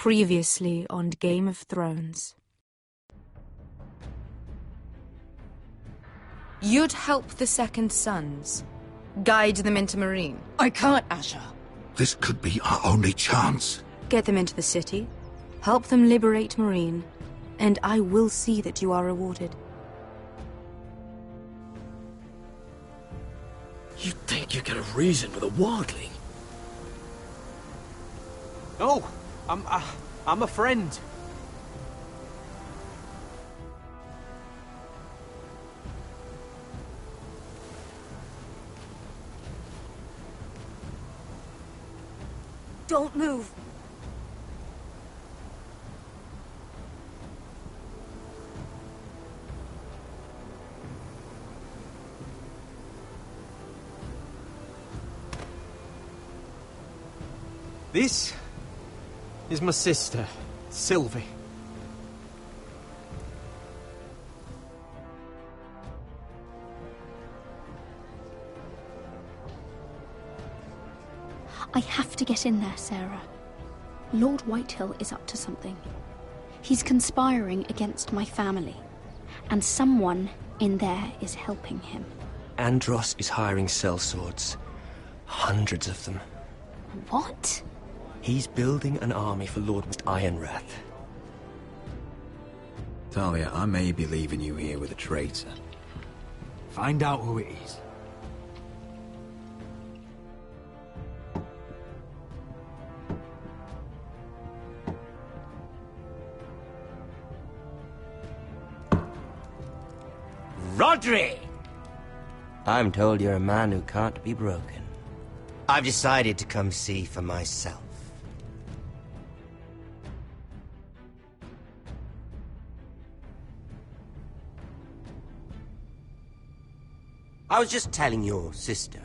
Previously on Game of Thrones. You'd help the Second Sons. Guide them into Meereen. I can't, Asher. This could be our only chance. Get them into the city. Help them liberate Meereen. And I will see that you are rewarded. You think you can reason with a wildling? No, I'm a friend. Don't move. This is my sister, Sylvie. I have to get in there, Sarah. Lord Whitehill is up to something. He's conspiring against my family, and someone in there is helping him. Andros is hiring sellswords. Hundreds of them. What? He's building an army for Lord Ironrath. Talia, I may be leaving you here with a traitor. Find out who it is. Rodri! I'm told you're a man who can't be broken. I've decided to come see for myself. I was just telling your sister.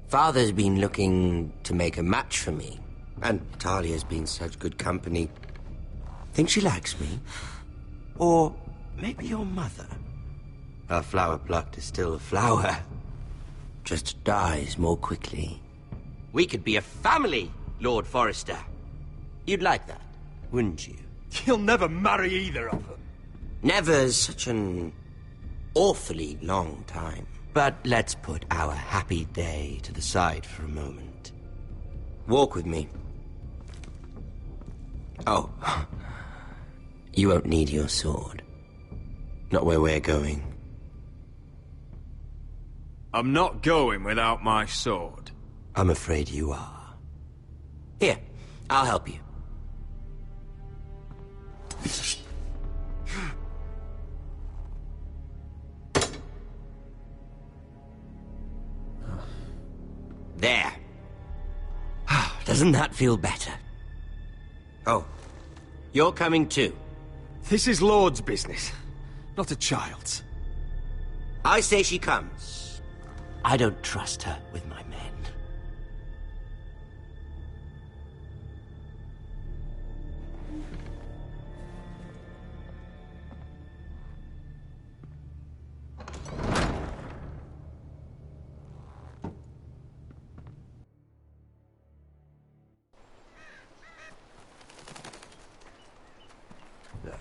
Father's been looking to make a match for me, and Talia's been such good company. Think she likes me? Or maybe your mother? A flower plucked is still a flower. Just dies more quickly. We could be a family, Lord Forrester. You'd like that, wouldn't you? You'll never marry either of them. Never's such an awfully long time. But let's put our happy day to the side for a moment. Walk with me. Oh, you won't need your sword. Not where we're going. I'm not going without my sword. I'm afraid you are. Here, I'll help you. There. Doesn't that feel better? Oh, you're coming too. This is Lord's business, not a child's. I say she comes. I don't trust her with my men.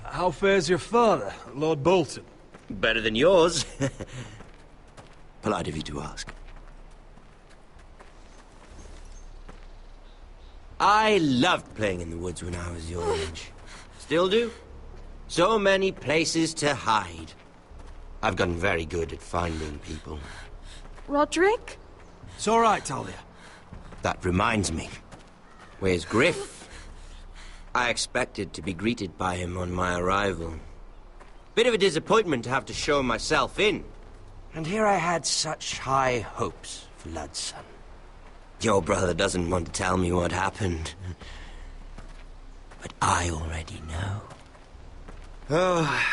How fares your father, Lord Bolton? Better than yours. Polite of you to ask. I loved playing in the woods when I was your age. Still do. So many places to hide. I've gotten very good at finding people. Roderick? It's all right, Talia. That reminds me. Where's Griff? I expected to be greeted by him on my arrival. Bit of a disappointment to have to show myself in. And here I had such high hopes for Ludson. Your brother doesn't want to tell me what happened. But I already know. Oh,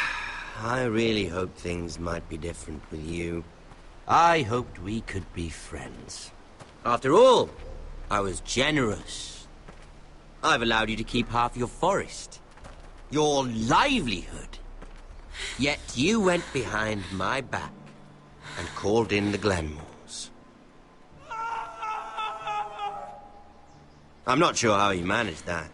I really hoped things might be different with you. I hoped we could be friends. After all, I was generous. I've allowed you to keep half your forest. Your livelihood. Yet you went behind my back and called in the Glenmores. I'm not sure how you managed that.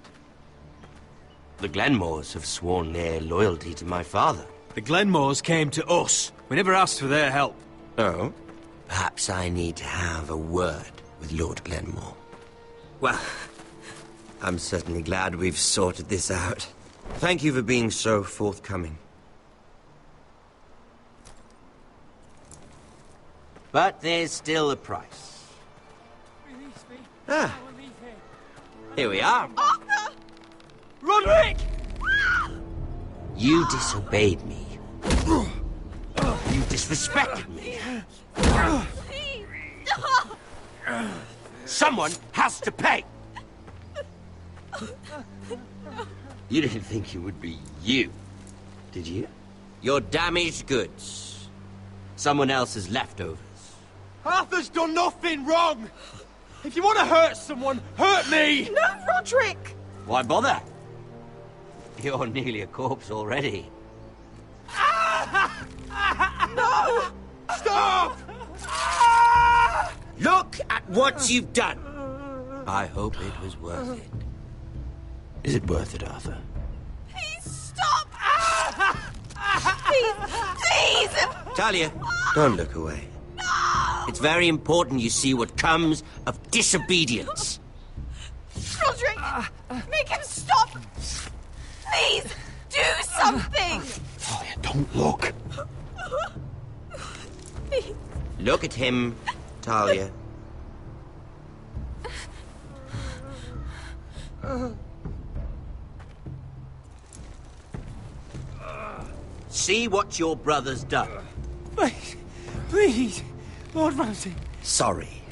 The Glenmores have sworn their loyalty to my father. The Glenmores came to us. We never asked for their help. Oh? Perhaps I need to have a word with Lord Glenmore. Well, I'm certainly glad we've sorted this out. Thank you for being so forthcoming. But there's still a price. Ah, here we are. Arthur! Roderick! You disobeyed me. You disrespected me. Please, stop! Someone has to pay! You didn't think it would be you, did you? Your damaged goods. Someone else's leftovers. Arthur's done nothing wrong! If you want to hurt someone, hurt me! No, Roderick! Why bother? You're nearly a corpse already. No! Stop! Look at what you've done! I hope it was worth it. Is it worth it, Arthur? Please stop! Please, please! Talia, don't look away. No! It's very important you see what comes of disobedience. Roderick! Make him stop! Please, do something! Talia, don't look. Please. Look at him, Talia. See what your brother's done. Please, please, Lord Ramsay. Sorry,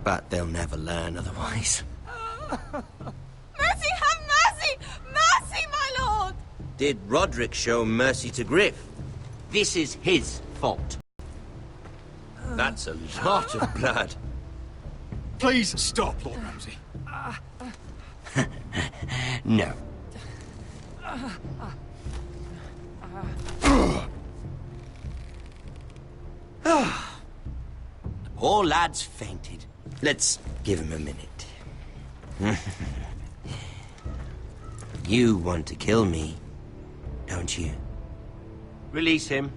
but they'll never learn otherwise. Mercy, have mercy! Mercy, my lord! Did Roderick show mercy to Griff? This is his fault. That's a lot of blood. Please stop, Lord Ramsay. No. The poor lad's fainted. Let's give him a minute. You want to kill me, don't you? Release him.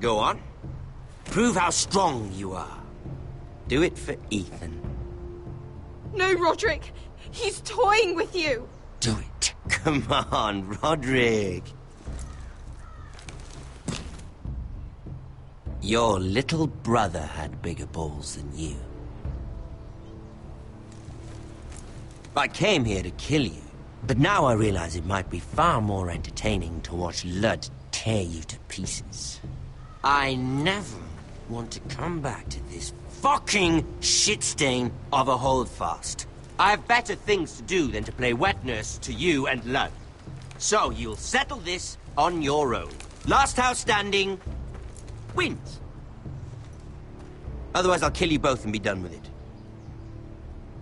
Go on. Prove how strong you are. Do it for Ethan. No, Roderick! He's toying with you! Do it. Come on, Roderick. Your little brother had bigger balls than you. I came here to kill you, but now I realize it might be far more entertaining to watch Lud tear you to pieces. I never want to come back to this fucking shit stain of a holdfast. I have better things to do than to play wet nurse to you and Lud. So you'll settle this on your own. Last house standing wins. Otherwise I'll kill you both and be done with it.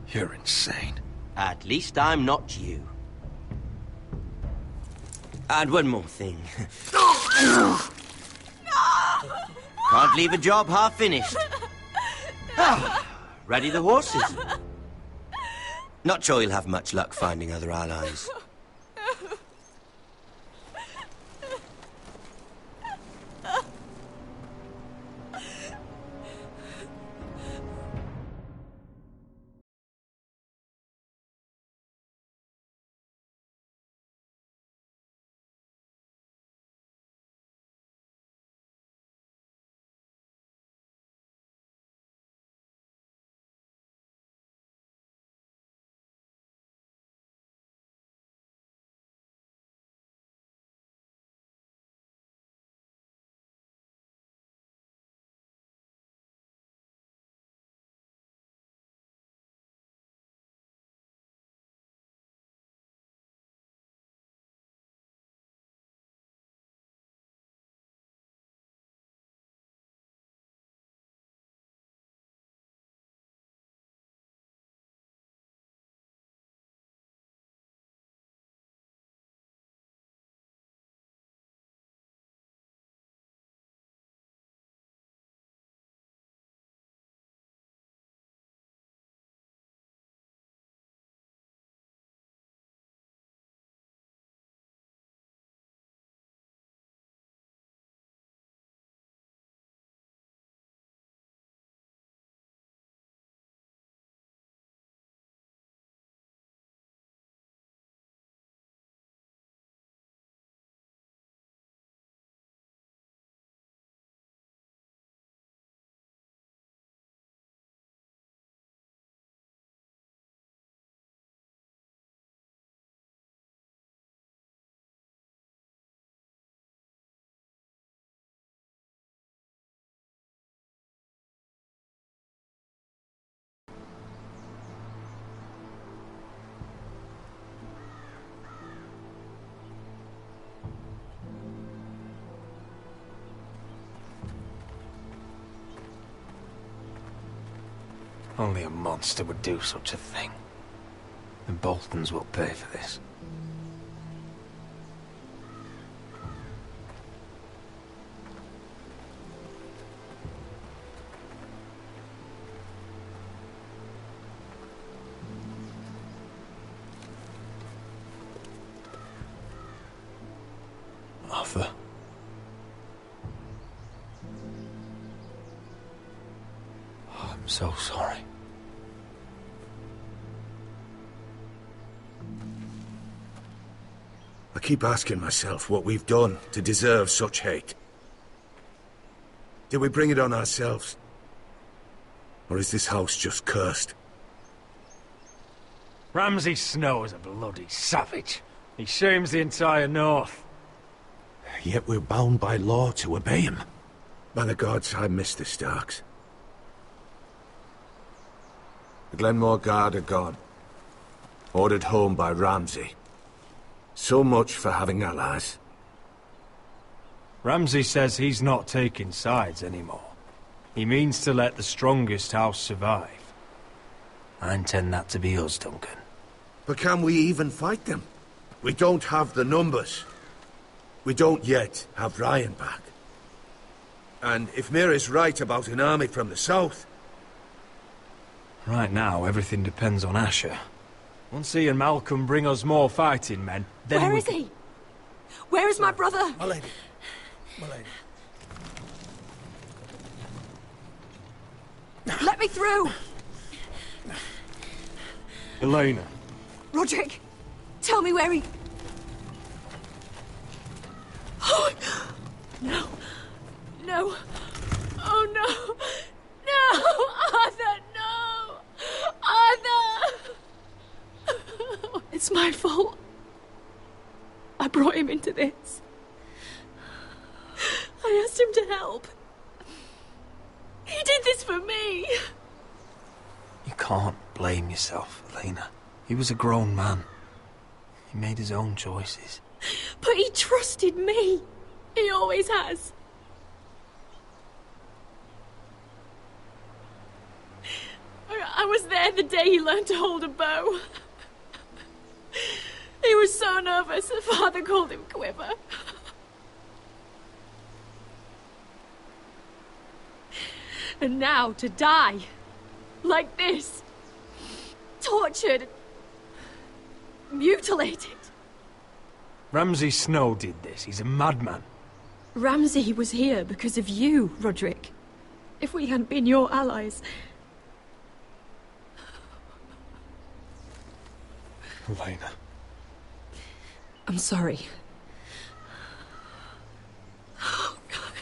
You're insane. At least I'm not you. And one more thing. Can't leave a job half finished. Ready the horses. Not sure you'll have much luck finding other allies. Only a monster would do such a thing. The Boltons will pay for this. Arthur. Oh, I'm so sorry. I keep asking myself what we've done to deserve such hate. Did we bring it on ourselves? Or is this house just cursed? 𝐈'𝐯𝐶 is a bloody savage. He shames the entire North. Yet we're bound by law to obey him. By the gods, I miss the Starks. The Glenmore Guard are gone. Ordered home by Ramsay. So much for having allies. Ramsay says he's not taking sides anymore. He means to let the strongest house survive. I intend that to be us, Duncan. But can we even fight them? We don't have the numbers. We don't yet have Ryan back. And if Mira's right about an army from the south... Right now, everything depends on Asher. Once he and Malcolm bring us more fighting men, then Where is he? Where is my brother? My lady. My lady. Let me through! Elena. Roderick, tell me where he... Oh, no. No. Oh, no. No! Arthur, no! Arthur! It's my fault. I brought him into this. I asked him to help. He did this for me. You can't blame yourself, Elena. He was a grown man. He made his own choices. But he trusted me. He always has. I was there the day he learned to hold a bow. He was so nervous, the father called him Quiver. And now to die. Like this. Tortured. Mutilated. 𝐈'𝐯𝐶 did this. He's a madman. Ramsay was here because of you, Roderick. If we hadn't been your allies... Elena. I'm sorry. Oh, God.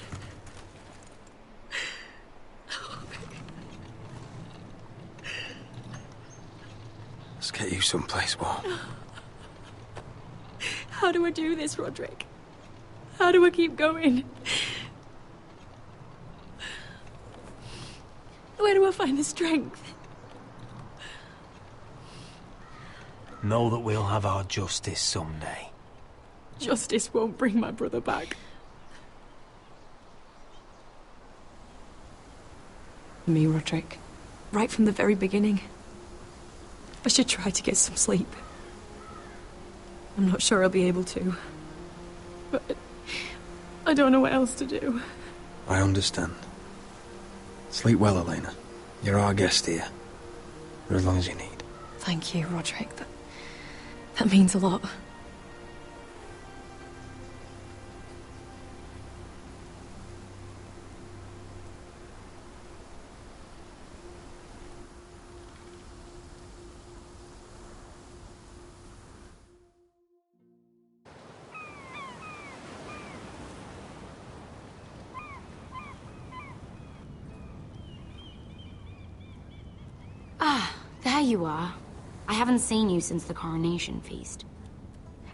Let's get you someplace warm. How do I do this, Roderick? How do I keep going? Where do I find the strength? Know that we'll have our justice someday. Justice won't bring my brother back. Me, Roderick. Right from the very beginning. I should try to get some sleep. I'm not sure I'll be able to. But I don't know what else to do. I understand. Sleep well, Elena. You're our guest here. For as long as you need. Thank you, Roderick. That means a lot. Ah, there you are. I haven't seen you since the coronation feast.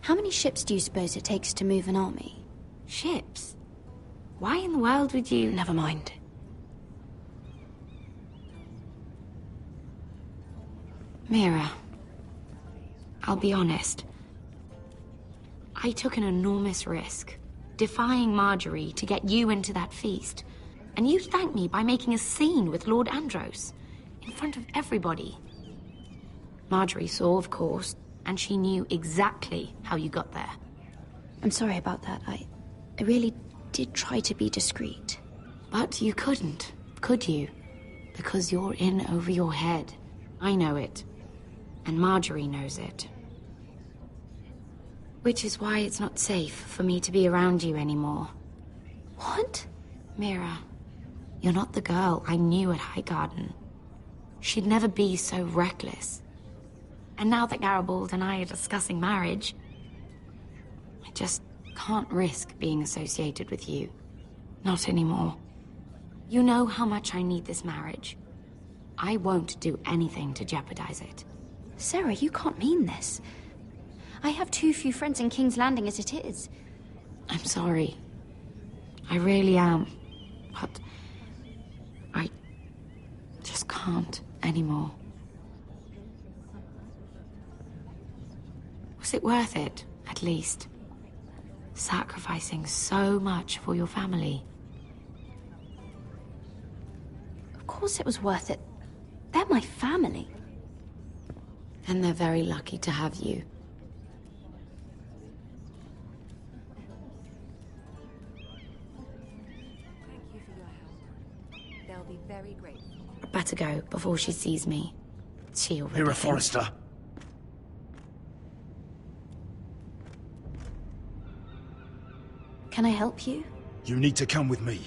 How many ships do you suppose it takes to move an army? Ships? Why in the world would you... Never mind. Mira, I'll be honest. I took an enormous risk, defying Marjorie to get you into that feast. And you thanked me by making a scene with Lord Andros. In front of everybody. Marjorie saw, of course, and she knew exactly how you got there. I'm sorry about that. I really did try to be discreet. But you couldn't, could you? Because you're in over your head. I know it. And Marjorie knows it. Which is why it's not safe for me to be around you anymore. What? Mira, you're not the girl I knew at Highgarden. She'd never be so reckless. And now that Garibald and I are discussing marriage, I just can't risk being associated with you. Not anymore. You know how much I need this marriage. I won't do anything to jeopardize it. Sarah, you can't mean this. I have too few friends in King's Landing as it is. I'm sorry. I really am. But I just can't anymore. Was it worth it, at least? Sacrificing so much for your family? Of course it was worth it. They're my family. And they're very lucky to have you. Thank you for your help. They'll be very grateful. I'd better go before she sees me. She already Mira thinks- Forrester. Can I help you? You need to come with me.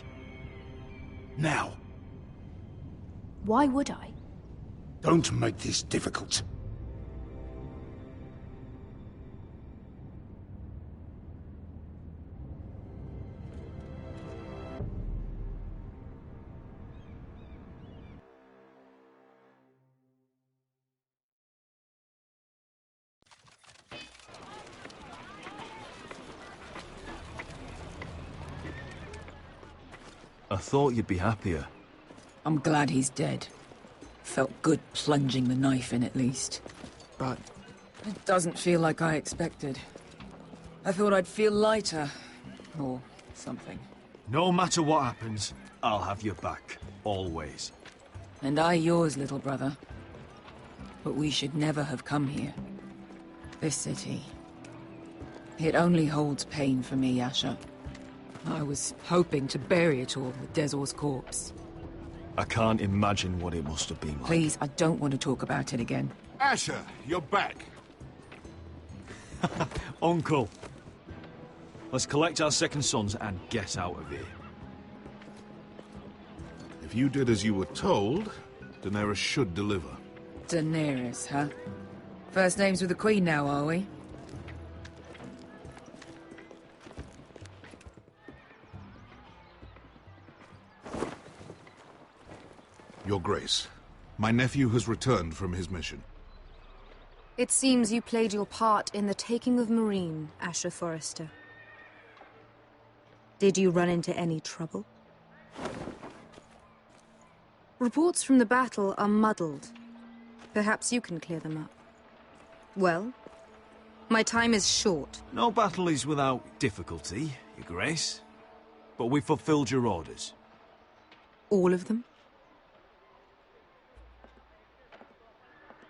Now. Why would I? Don't make this difficult. I thought you'd be happier. I'm glad he's dead. Felt good plunging the knife in at least. But it doesn't feel like I expected. I thought I'd feel lighter. Or something. No matter what happens, I'll have your back. Always. And I yours, little brother. But we should never have come here. This city. It only holds pain for me, Asher. I was hoping to bury it all with Dezor's corpse. I can't imagine what it must have been like. Please, I don't want to talk about it again. Asher, you're back. Uncle. Let's collect our second sons and get out of here. If you did as you were told, Daenerys should deliver. Daenerys, huh? First names with the Queen now, are we? Your Grace, my nephew has returned from his mission. It seems you played your part in the taking of Marine, Asher Forrester. Did you run into any trouble? Reports from the battle are muddled. Perhaps you can clear them up. Well, my time is short. No battle is without difficulty, Your Grace. But we fulfilled your orders. All of them?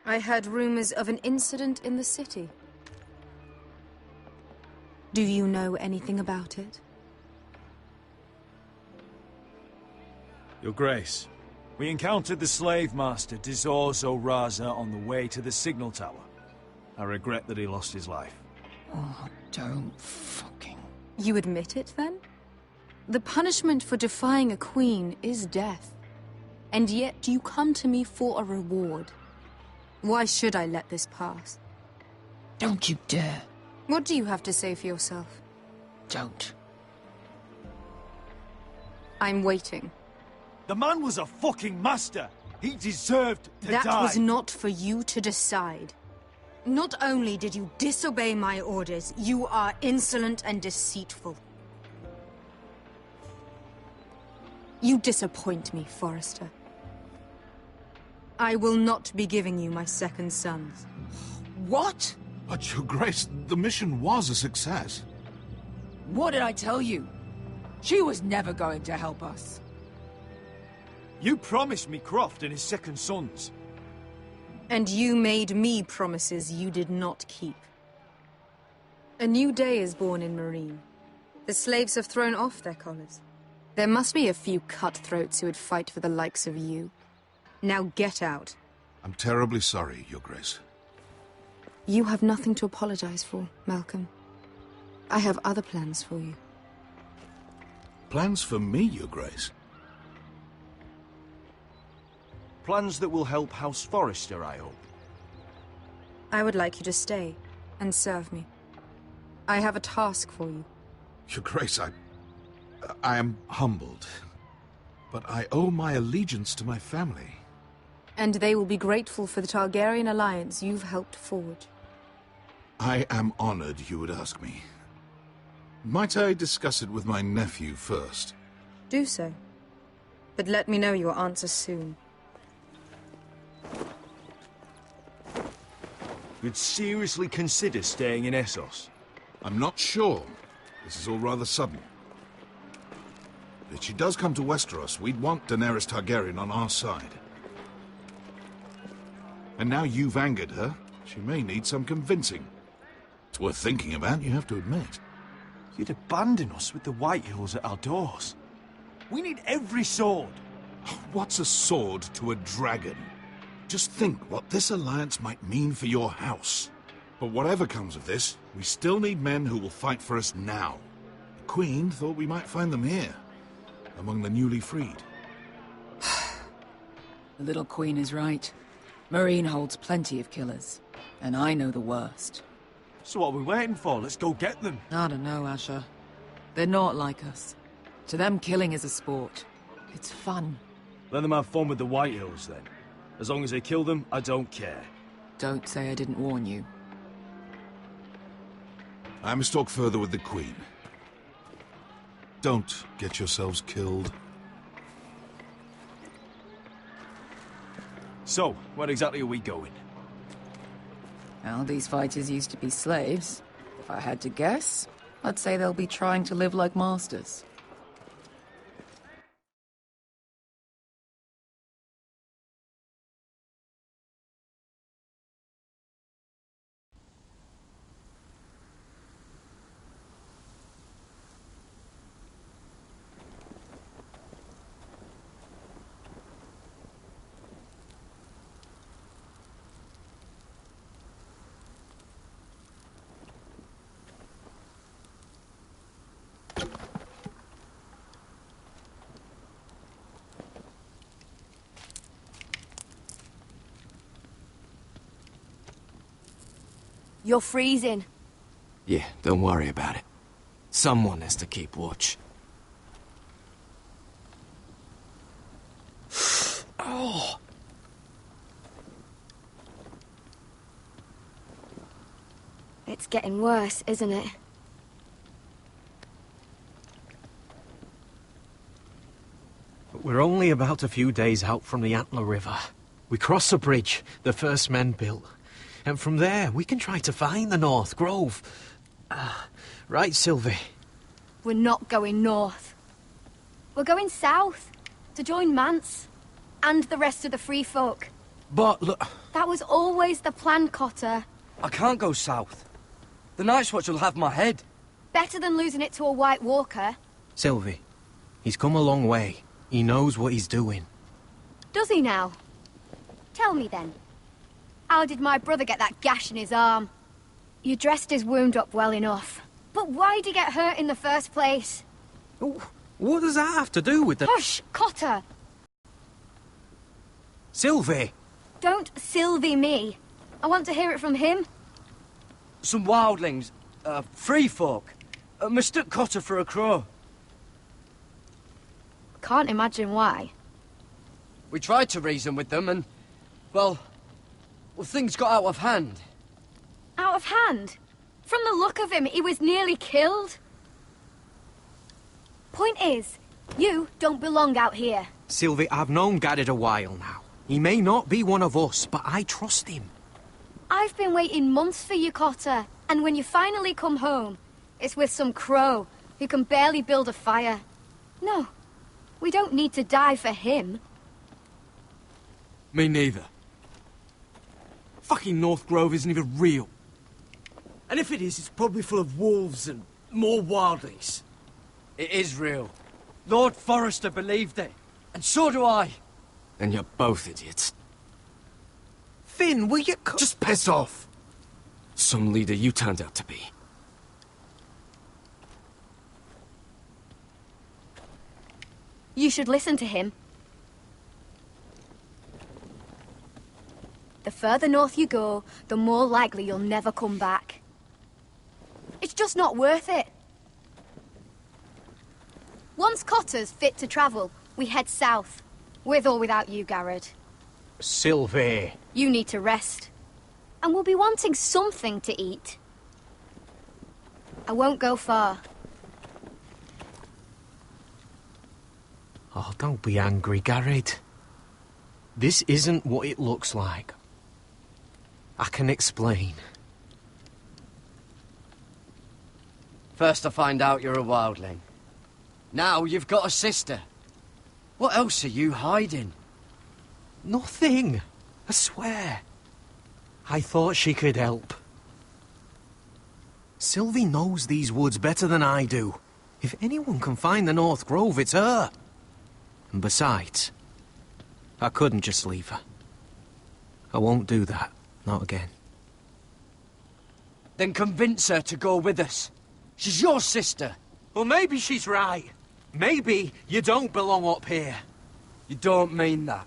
I heard rumors of an incident in the city. Do you know anything about it? Your Grace, we encountered the slave master 𝐷𝐸𝐸 on the way to the signal tower. I regret that he lost his life. Oh, don't fucking... You admit it, then? The punishment for defying a queen is death. And yet you come to me for a reward. Why should I let this pass? Don't you dare. What do you have to say for yourself? Don't. I'm waiting. The man was a fucking master! He deserved to die! That was not for you to decide. Not only did you disobey my orders, you are insolent and deceitful. You disappoint me, Forrester. I will not be giving you my second sons. What? But, Your Grace, the mission was a success. What did I tell you? She was never going to help us. You promised me Croft and his second sons. And you made me promises you did not keep. A new day is born in Marine. The slaves have thrown off their collars. There must be a few cutthroats who would fight for the likes of you. Now get out. I'm terribly sorry, Your Grace. You have nothing to apologize for, Malcolm. I have other plans for you. Plans for me, Your Grace? Plans that will help House Forrester, I hope. I would like you to stay and serve me. I have a task for you. Your Grace, I am humbled, but I owe my allegiance to my family. And they will be grateful for the Targaryen alliance you've helped forge. I am honored you would ask me. Might I discuss it with my nephew first? Do so. But let me know your answer soon. You'd seriously consider staying in Essos? I'm not sure. This is all rather sudden. If she does come to Westeros, we'd want Daenerys Targaryen on our side. And now you've angered her, she may need some convincing. It's worth thinking about, you have to admit. You'd abandon us with the White Hills at our doors. We need every sword. What's a sword to a dragon? Just think what this alliance might mean for your house. But whatever comes of this, we still need men who will fight for us now. The Queen thought we might find them here, among the newly freed. The little Queen is right. Marine holds plenty of killers, and I know the worst. So what are we waiting for? Let's go get them. I don't know, Asher. They're not like us. To them, killing is a sport. It's fun. Let them have fun with the White Hills, then. As long as they kill them, I don't care. Don't say I didn't warn you. I must talk further with the Queen. Don't get yourselves killed. So, where exactly are we going? Well, these fighters used to be slaves. If I had to guess, I'd say they'll be trying to live like masters. You're freezing. Yeah, don't worry about it. Someone has to keep watch. Oh! It's getting worse, isn't it? We're only about a few days out from the Antler River. We cross the bridge the first men built. And from there, we can try to find the North Grove. Right, Sylvie? We're not going north. We're going south, to join Mance, and the rest of the free folk. But look... That was always the plan, Cotter. I can't go south. The Night's Watch will have my head. Better than losing it to a White Walker. Sylvie, he's come a long way. He knows what he's doing. Does he now? Tell me then. How did my brother get that gash in his arm? You dressed his wound up well enough. But why'd he get hurt in the first place? What does that have to do with the... Hush, Cotter! Sylvie! Don't Sylvie me. I want to hear it from him. Some wildlings, free folk, mistook Cotter for a crow. Can't imagine why. We tried to reason with them and, well, things got out of hand. Out of hand? From the look of him, he was nearly killed. Point is, you don't belong out here. Sylvie, I've known Gaddard a while now. He may not be one of us, but I trust him. I've been waiting months for you, Cotter. And when you finally come home, it's with some crow who can barely build a fire. No, we don't need to die for him. Me neither. Fucking North Grove isn't even real. And if it is, it's probably full of wolves and more wildlings. It is real. Lord Forrester believed it. And so do I. And you're both idiots. Finn, will you just piss off! Some leader you turned out to be. You should listen to him. The further north you go, the more likely you'll never come back. It's just not worth it. Once Cotter's fit to travel, we head south. With or without you, Garrett. Sylvie. You need to rest. And we'll be wanting something to eat. I won't go far. Oh, don't be angry, Garrett. This isn't what it looks like. I can explain. First I find out you're a wildling. Now you've got a sister. What else are you hiding? Nothing. I swear. I thought she could help. Sylvie knows these woods better than I do. If anyone can find the North Grove, it's her. And besides, I couldn't just leave her. I won't do that. Not again. Then convince her to go with us. She's your sister. Well, maybe she's right. Maybe you don't belong up here. You don't mean that.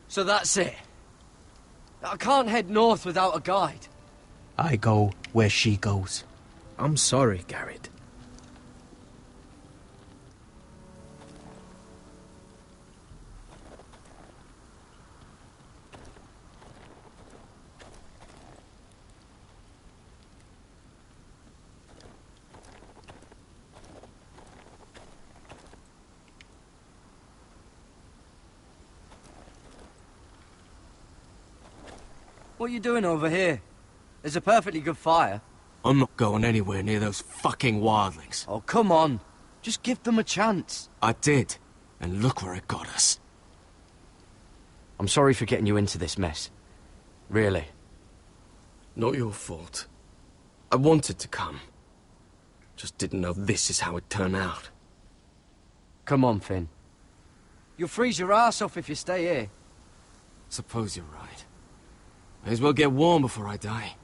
So that's it. I can't head north without a guide. I go where she goes. I'm sorry, Garrett. What are you doing over here? There's a perfectly good fire. I'm not going anywhere near those fucking wildlings. Oh, come on. Just give them a chance. I did, and look where it got us. I'm sorry for getting you into this mess. Really. Not your fault. I wanted to come. Just didn't know this is how it'd turn out. Come on, Finn. You'll freeze your ass off if you stay here. Suppose you're right. May as well get warm before I die.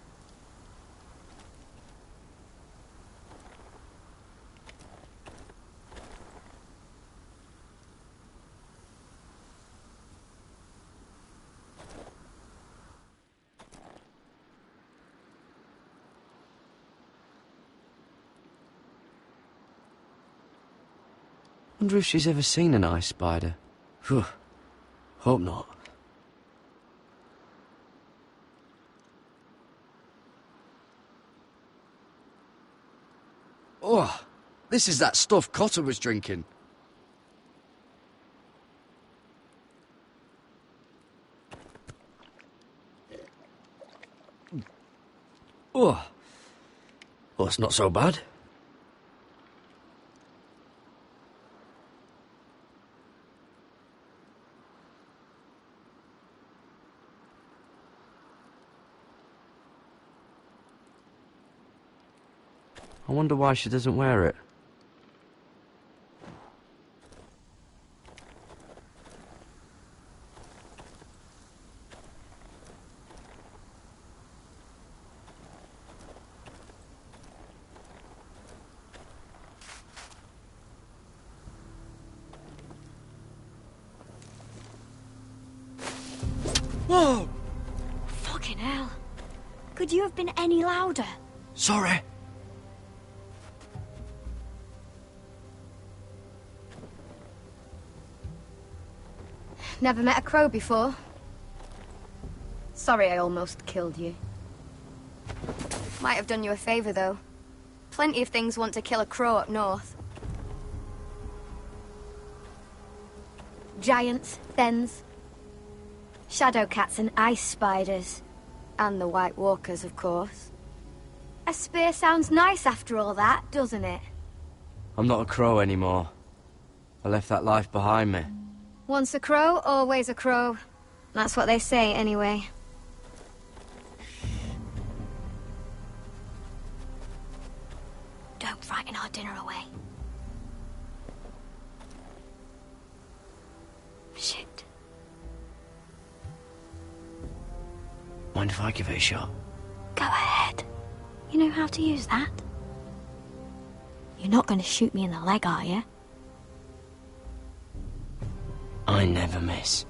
Wonder if she's ever seen an ice spider. Phew. Hope not. Oh, this is that stuff Cotter was drinking. Oh, well, it's not so bad. I wonder why she doesn't wear it. Whoa! Fucking hell. Could you have been any louder? Sorry. Never met a crow before. Sorry I almost killed you. Might have done you a favour, though. Plenty of things want to kill a crow up north. Giants, thens, shadow cats and ice spiders. And the White Walkers, of course. A spear sounds nice after all that, doesn't it? I'm not a crow anymore. I left that life behind me. Once a crow, always a crow. That's what they say, anyway. Don't frighten our dinner away. Shit. Mind if I give it a shot? Go ahead. You know how to use that? You're not going to shoot me in the leg, are you? I never miss.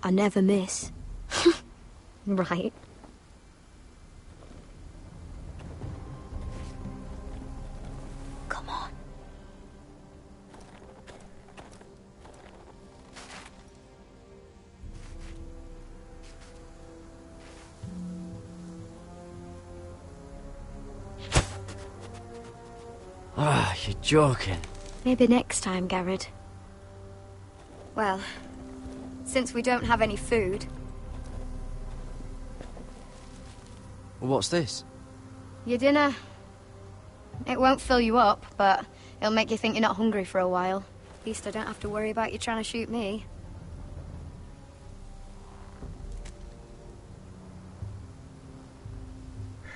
I never miss. Right. Come on. Ah, you're joking. Maybe next time, Garrett. Well, since we don't have any food... What's this? Your dinner. It won't fill you up, but it'll make you think you're not hungry for a while. At least I don't have to worry about you trying to shoot me.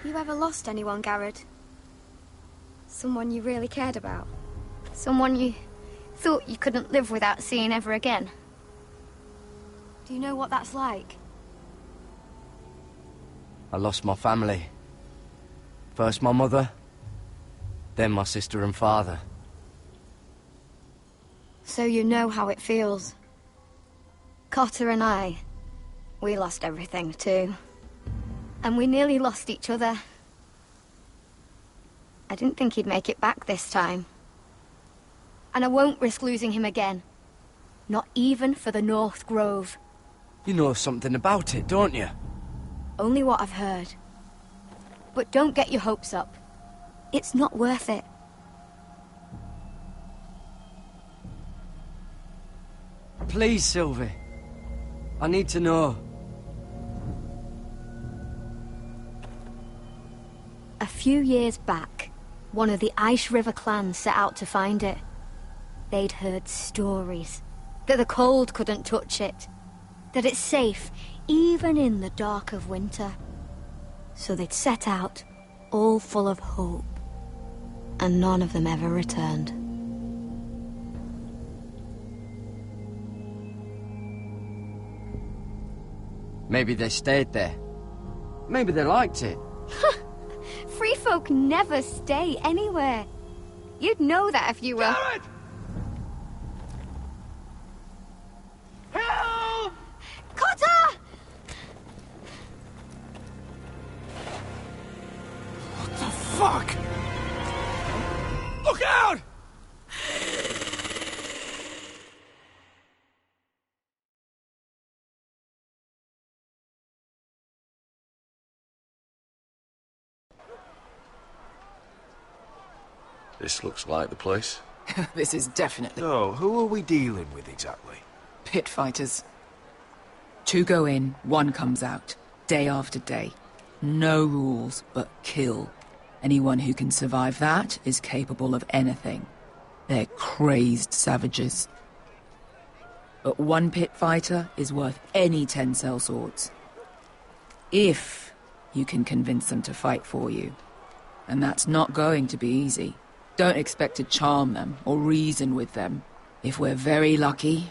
You ever lost anyone, Garrett? Someone you really cared about? Someone you thought you couldn't live without seeing ever again? Do you know what that's like? I lost my family. First my mother, then my sister and father. So you know how it feels. Cotter and I, we lost everything too. And we nearly lost each other. I didn't think he'd make it back this time. And I won't risk losing him again. Not even for the North Grove. You know something about it, don't you? Only what I've heard. But don't get your hopes up. It's not worth it. Please, Sylvie. I need to know. A few years back, one of the Ice River clans set out to find it. They'd heard stories. That the cold couldn't touch it. That it's safe, even in the dark of winter. So they'd set out, all full of hope. And none of them ever returned. Maybe they stayed there. Maybe they liked it. Free folk never stay anywhere. You'd know that if you were... Garrett! Help! Cotter! What the fuck? Look out! This looks like the place. This is definitely... So, who are we dealing with exactly? Pit fighters. 2 go in, 1 comes out. Day after day. No rules, but kill. Anyone who can survive that is capable of anything. They're crazed savages. But 1 pit fighter is worth any 10 sellswords. If you can convince them to fight for you. And that's not going to be easy. Don't expect to charm them or reason with them. If we're very lucky,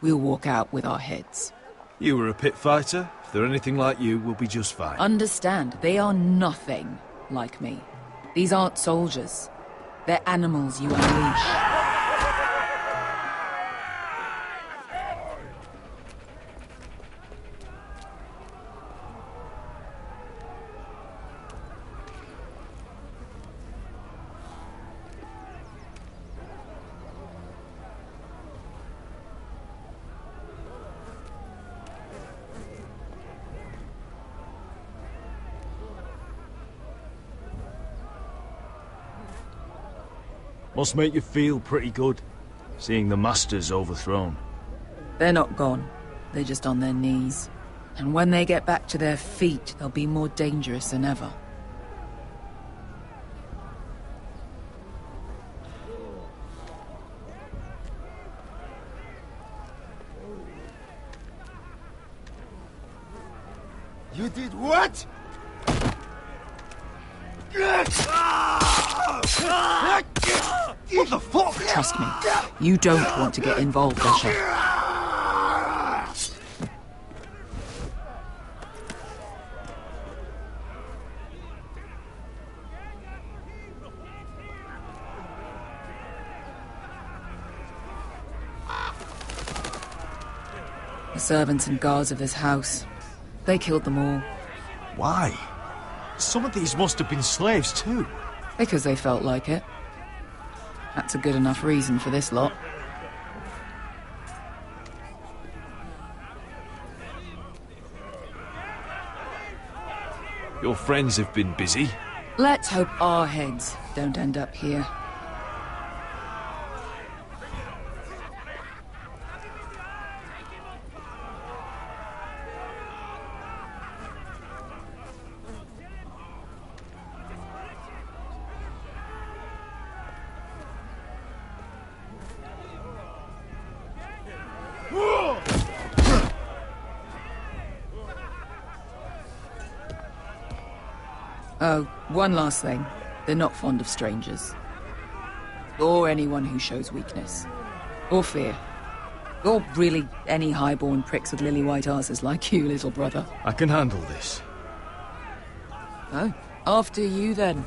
we'll walk out with our heads. You were a pit fighter. If they're anything like you, we'll be just fine. Understand, they are nothing like me. These aren't soldiers. They're animals you unleash. Must make you feel pretty good. seeing the Masters overthrown. They're not gone. They're just on their knees. And when they get back to their feet, they'll be more dangerous than ever. You did what? What the fuck? Trust me, you don't want to get involved, Usher. The servants and guards of this house, they killed them all. Why? Some of these must have been slaves too. Because they felt like it. That's a good enough reason for this lot. Your friends have been busy. Let's hope our heads don't end up here. Oh, one last thing. They're not fond of strangers. Or anyone who shows weakness. Or fear. Or really any highborn pricks with lily-white arses like you, little brother. I can handle this. Oh, after you then.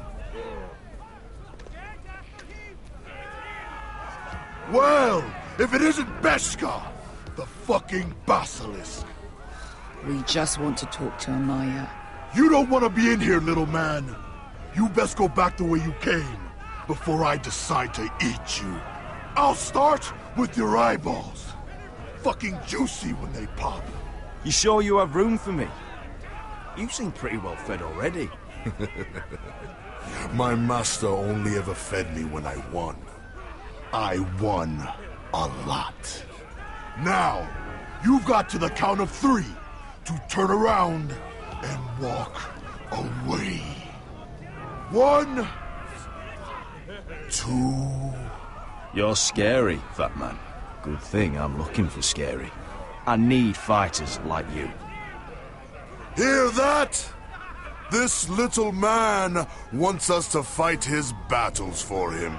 Well, if it isn't Beskha, the fucking basilisk. We just want to talk to Amaya. You don't want to be in here, little man. You best go back the way you came, before I decide to eat you. I'll start with your eyeballs. Fucking juicy when they pop. You sure you have room for me? You seem pretty well fed already. My master only ever fed me when I won. I won a lot. Now, you've got to the count of 3 to turn around and walk away. 1, 2... You're scary, fat man. Good thing I'm looking for scary. I need fighters like you. Hear that? This little man wants us to fight his battles for him.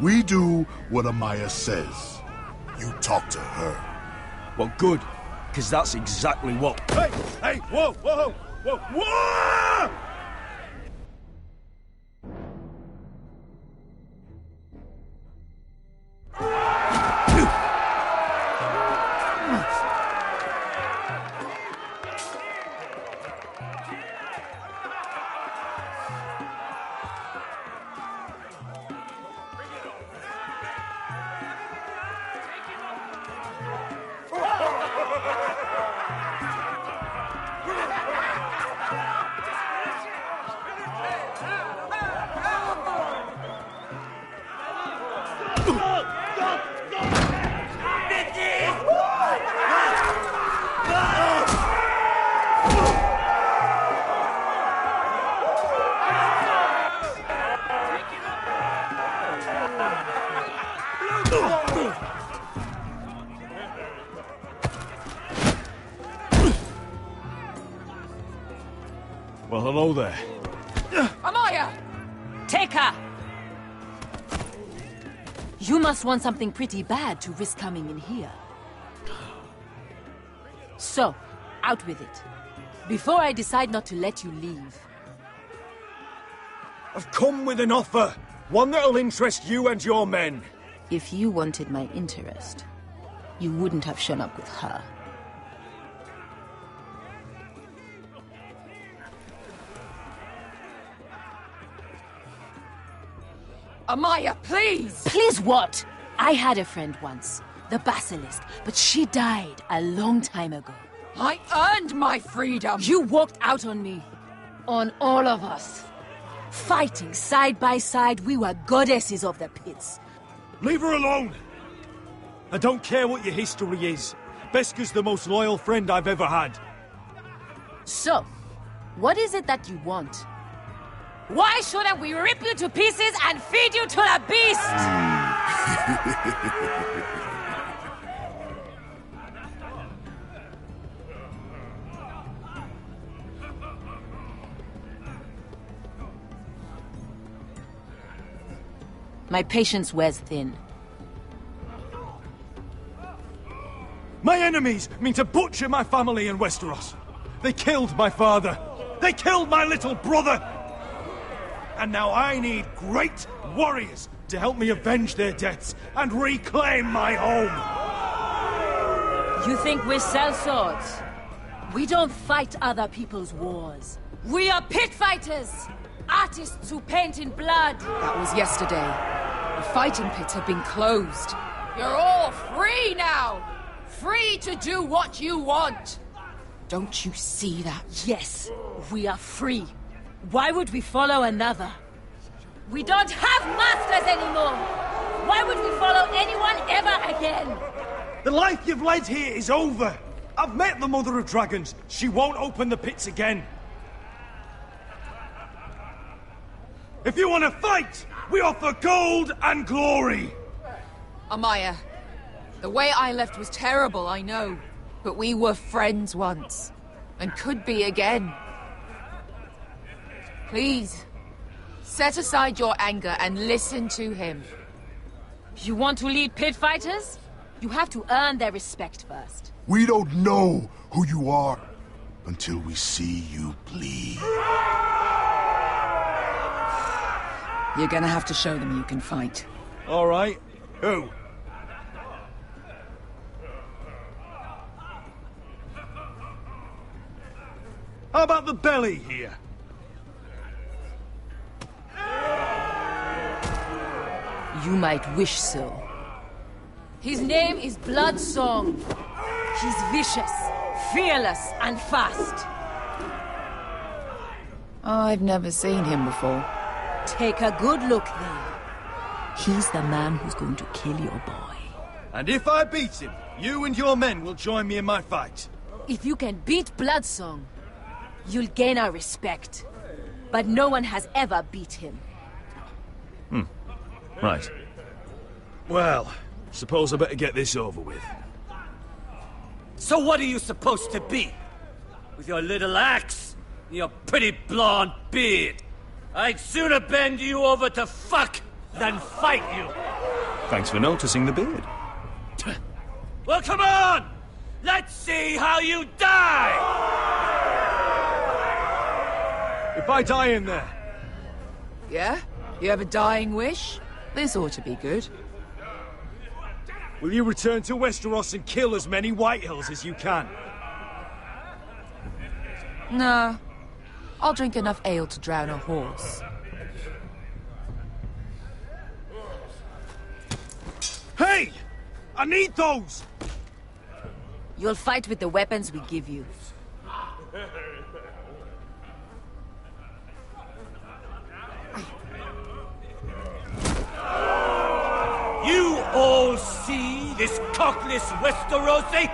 We do what Amaya says. You talk to her. Well, good. Because that's exactly what... Hey! Hey! Whoa! Whoa! Whoa! Whoa! Well, hello there. Amaya! Take her! You must want something pretty bad to risk coming in here. So, out with it. Before I decide not to let you leave. I've come with an offer. One that'll interest you and your men. If you wanted my interest, you wouldn't have shown up with her. Amaya, please! Please what? I had a friend once, the Basilisk, but she died a long time ago. I earned my freedom! You walked out on me. On all of us. Fighting side by side, we were goddesses of the pits. Leave her alone! I don't care what your history is. Beskha's the most loyal friend I've ever had. So, what is it that you want? Why shouldn't we rip you to pieces and feed you to the beast? My patience wears thin. My enemies mean to butcher my family in Westeros. They killed my father. They killed my little brother. And now I need great warriors to help me avenge their deaths and reclaim my home. You think we sell swords? We don't fight other people's wars. We are pit fighters! Artists who paint in blood! That was yesterday. The fighting pits have been closed. You're all free now! Free to do what you want! Don't you see that? Yes, we are free. Why would we follow another? We don't have masters anymore! Why would we follow anyone ever again? The life you've led here is over! I've met the Mother of Dragons. She won't open the pits again. If you want to fight, we offer gold and glory! Amaya, the way I left was terrible, I know. But we were friends once. And could be again. Please, set aside your anger and listen to him. You want to lead pit fighters? You have to earn their respect first. We don't know who you are until we see you bleed. You're gonna have to show them you can fight. All right. Who? How about the belly here? You might wish so. His name is Bloodsong. He's vicious, fearless, and fast. I've never seen him before. Take a good look then. He's the man who's going to kill your boy. And if I beat him, you and your men will join me in my fight. If you can beat Bloodsong, you'll gain our respect. But no one has ever beat him. Right. Well, suppose I better get this over with. So what are you supposed to be? With your little axe and your pretty blonde beard? I'd sooner bend you over to fuck than fight you. Thanks for noticing the beard. Well, come on! Let's see how you die! If I die in there... Yeah? You have a dying wish? This ought to be good. Will you return to Westeros and kill as many Whitehills as you can? No. I'll drink enough ale to drown a horse. Hey! I need those! You'll fight with the weapons we give you. You all see this cockless Westerosi?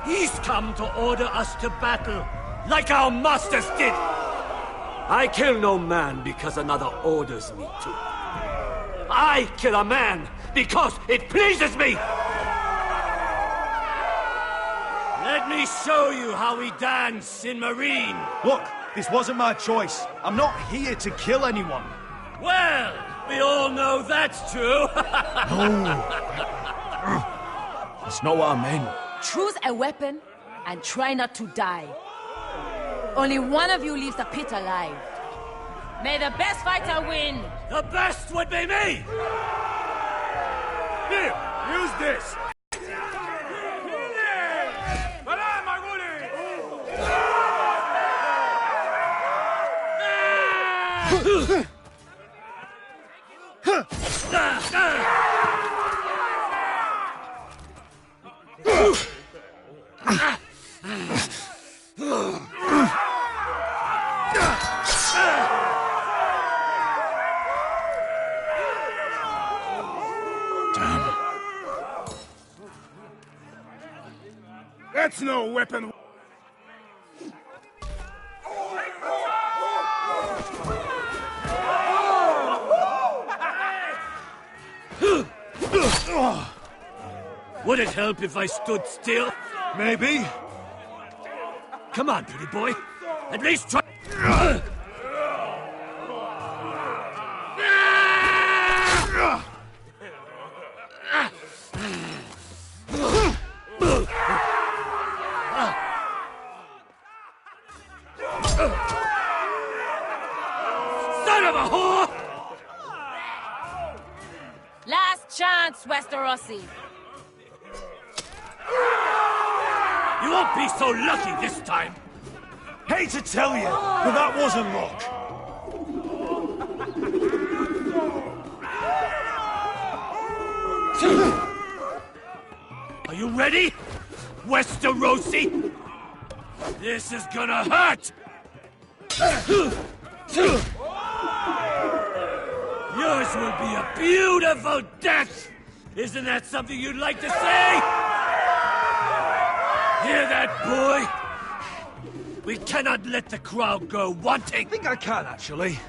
He's come to order us to battle, like our masters did. I kill no man because another orders me to. I kill a man because it pleases me! Let me show you how we dance in Marine. Look, this wasn't my choice. I'm not here to kill anyone. Well, we all know that's true. It's not what I meant. Choose a weapon and try not to die. Only one of you leaves the pit alive. May the best fighter win. The best would be me! Here, use this. That's no weapon. Would it help if I stood still? Maybe. Come on, pretty boy. At least try. Son of a whore! Last chance, Westerosi. You won't be so lucky this time. Hate to tell you, but that wasn't luck. Are you ready, Westerosi? This is gonna hurt! Yours will be a beautiful death! Isn't that something you'd like to say? Hear that, boy? We cannot let the crowd go wanting! I think I can, actually.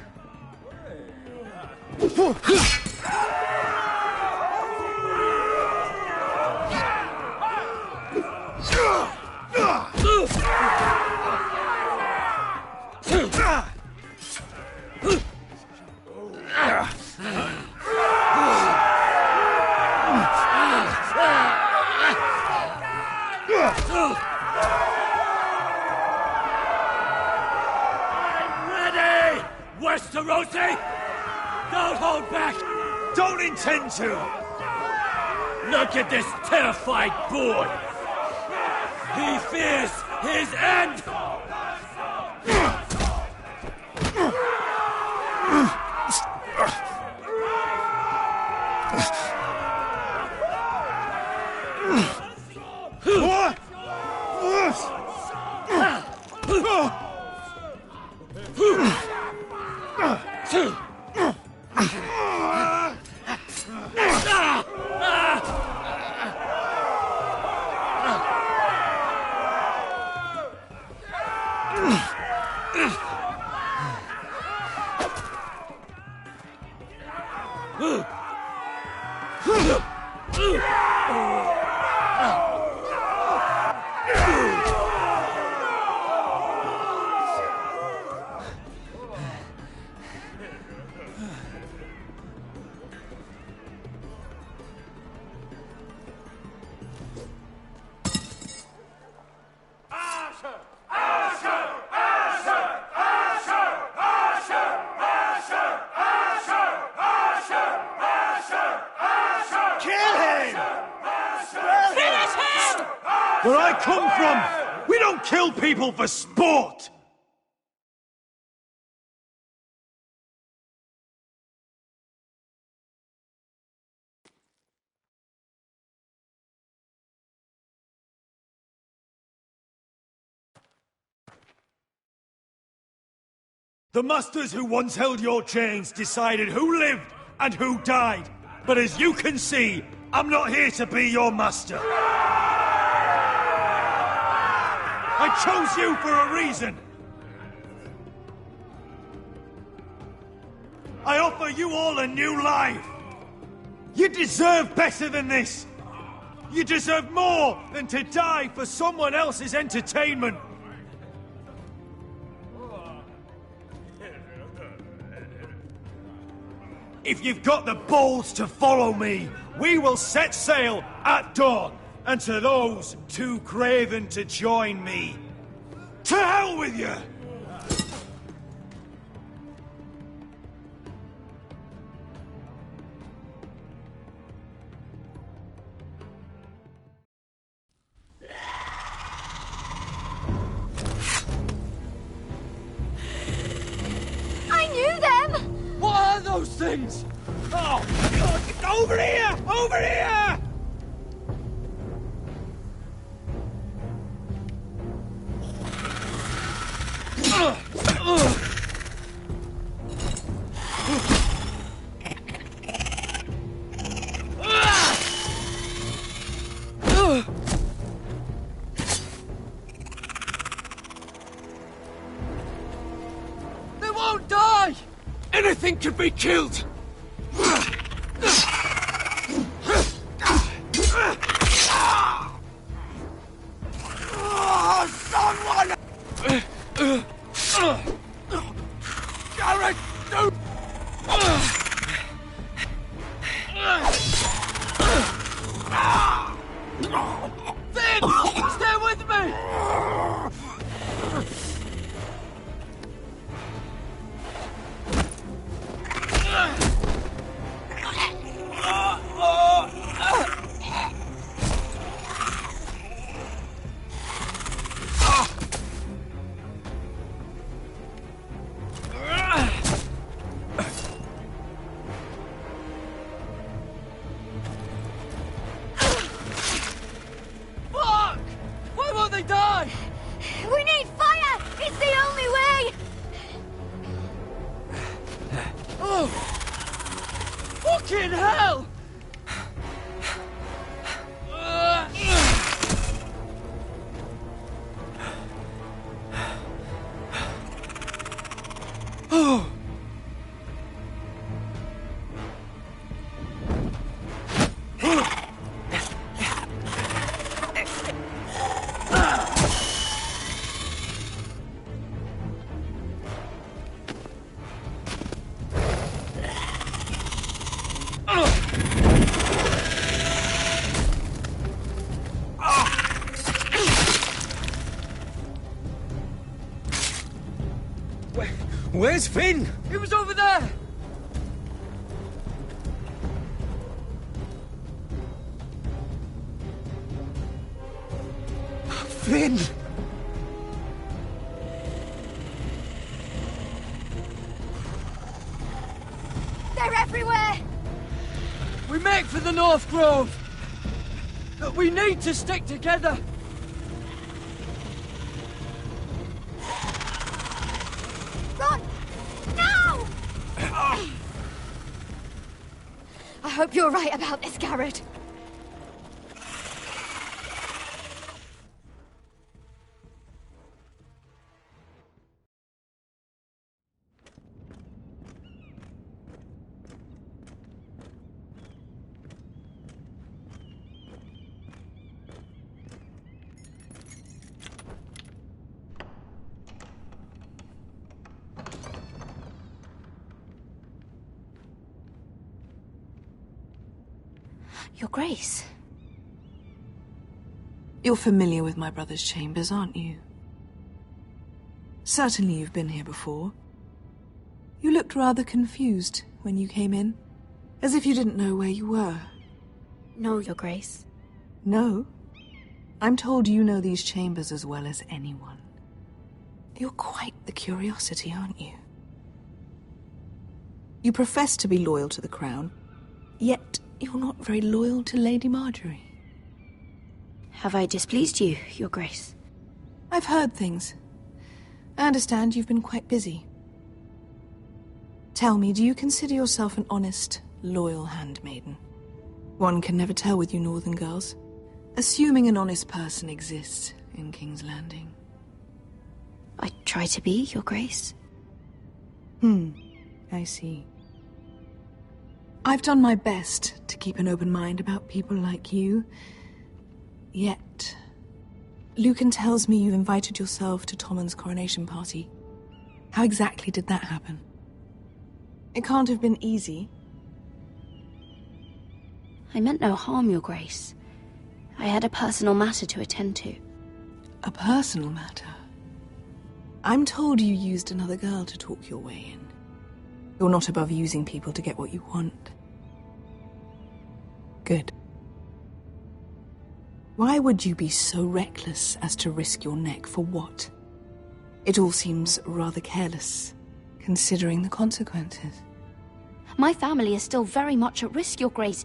Ready, Westerosi? Don't hold back! Don't intend to! Look at this terrified boy! He fears his end! Where I come from, we don't kill people for sport! The masters who once held your chains decided who lived and who died. But as you can see, I'm not here to be your master. I chose you for a reason. I offer you all a new life. You deserve better than this. You deserve more than to die for someone else's entertainment. If you've got the balls to follow me, we will set sail at dawn. And to those too craven to join me, to hell with you! I knew them! What are those things? Oh, God, get over here! Over here! nothing can be killed! Someone! Garrett, do... Finn! Stay with me! Fuck! Why won't they die? We need fire! It's the only way! Oh! Fucking hell! Oh! Where's Finn? He was over there! Finn! They're everywhere! We make for the North Grove! But we need to stick together! Run! Now! I hope you're right about this, Garrett. Your Grace. You're familiar with my brother's chambers, aren't you? Certainly you've been here before. You looked rather confused when you came in, as if you didn't know where you were. No, Your Grace. No? I'm told you know these chambers as well as anyone. You're quite the curiosity, aren't you? You profess to be loyal to the crown, yet you're not very loyal to Lady Marjorie. Have I displeased you, Your Grace? I've heard things. I understand you've been quite busy. Tell me, do you consider yourself an honest, loyal handmaiden? One can never tell with you northern girls. Assuming an honest person exists in King's Landing. I try to be, Your Grace. I see. I've done my best to keep an open mind about people like you. Yet, Lucan tells me you invited yourself to Tommen's coronation party. How exactly did that happen? It can't have been easy. I meant no harm, Your Grace. I had a personal matter to attend to. A personal matter? I'm told you used another girl to talk your way in. You're not above using people to get what you want. Good. Why would you be so reckless as to risk your neck for what? It all seems rather careless, considering the consequences. My family is still very much at risk, Your Grace.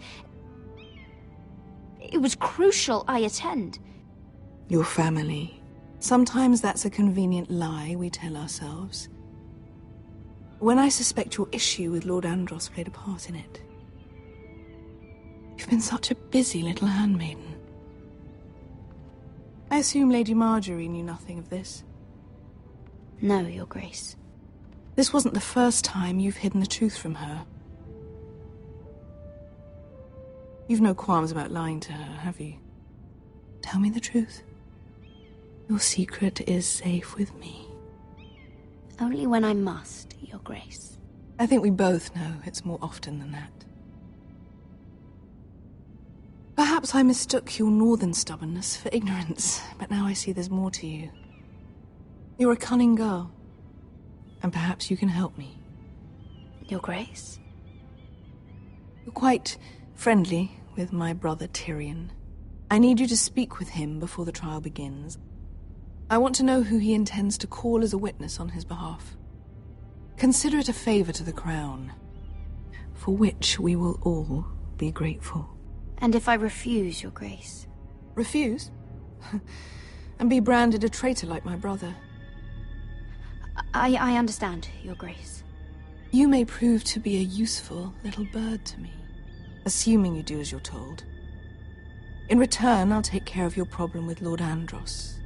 It was crucial I attend. Your family. Sometimes that's a convenient lie we tell ourselves. When I suspect your issue with Lord Andros played a part in it. You've been such a busy little handmaiden. I assume Lady Marjorie knew nothing of this? No, Your Grace. This wasn't the first time you've hidden the truth from her. You've no qualms about lying to her, have you? Tell me the truth. Your secret is safe with me. Only when I must, Your Grace. I think we both know it's more often than that. Perhaps I mistook your northern stubbornness for ignorance, but now I see there's more to you. You're a cunning girl, and perhaps you can help me. Your Grace? You're quite friendly with my brother Tyrion. I need you to speak with him before the trial begins. I want to know who he intends to call as a witness on his behalf. Consider it a favor to the crown, for which we will all be grateful. And if I refuse, Your Grace? Refuse? And be branded a traitor like my brother? I understand, Your Grace. You may prove to be a useful little bird to me, assuming you do as you're told. In return, I'll take care of your problem with Lord Andros.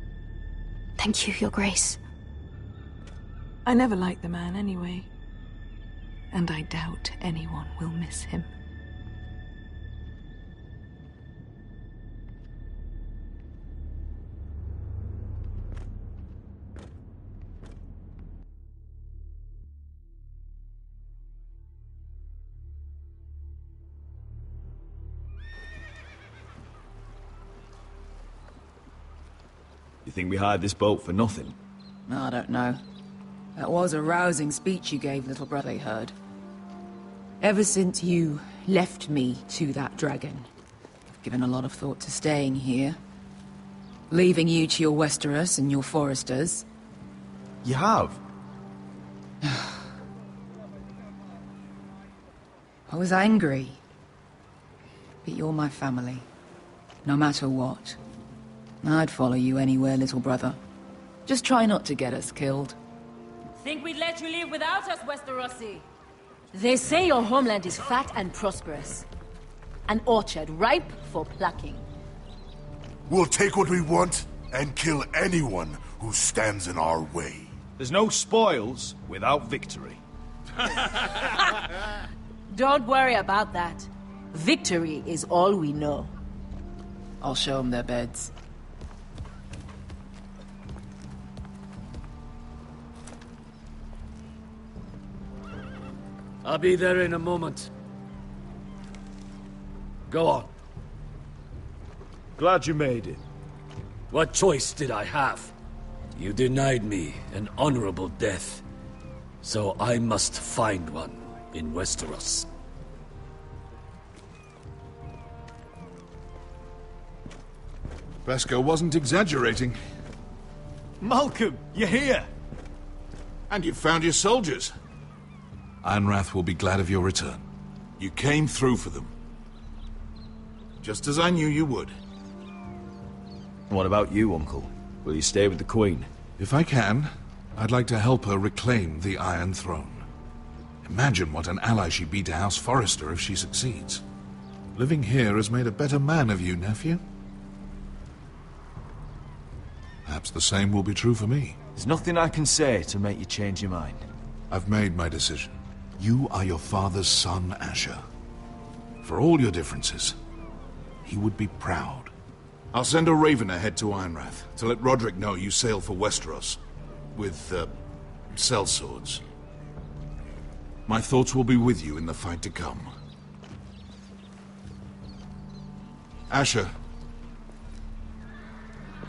Thank you, Your Grace. I never liked the man anyway, and I doubt anyone will miss him. You think we hired this boat for nothing? I don't know. That was a rousing speech you gave, little brother, I heard. Ever since you left me to that dragon, I've given a lot of thought to staying here. Leaving you to your Westeros and your foresters. You have? I was angry. But you're my family. No matter what. I'd follow you anywhere, little brother. Just try not to get us killed. Think we'd let you live without us, Westerosi? They say your homeland is fat and prosperous. An orchard ripe for plucking. We'll take what we want and kill anyone who stands in our way. There's no spoils without victory. Don't worry about that. Victory is all we know. I'll show them their beds. I'll be there in a moment. Go on. Glad you made it. What choice did I have? You denied me an honorable death, so I must find one in Westeros. Beskar wasn't exaggerating. Malcolm, you're here! And you've found your soldiers. Ironrath will be glad of your return. You came through for them. Just as I knew you would. What about you, Uncle? Will you stay with the Queen? If I can, I'd like to help her reclaim the Iron Throne. Imagine what an ally she'd be to House Forrester if she succeeds. Living here has made a better man of you, nephew. Perhaps the same will be true for me. There's nothing I can say to make you change your mind. I've made my decision. You are your father's son, Asher. For all your differences, he would be proud. I'll send a raven ahead to Ironrath to let Roderick know you sail for Westeros with, sellswords. My thoughts will be with you in the fight to come. Asher.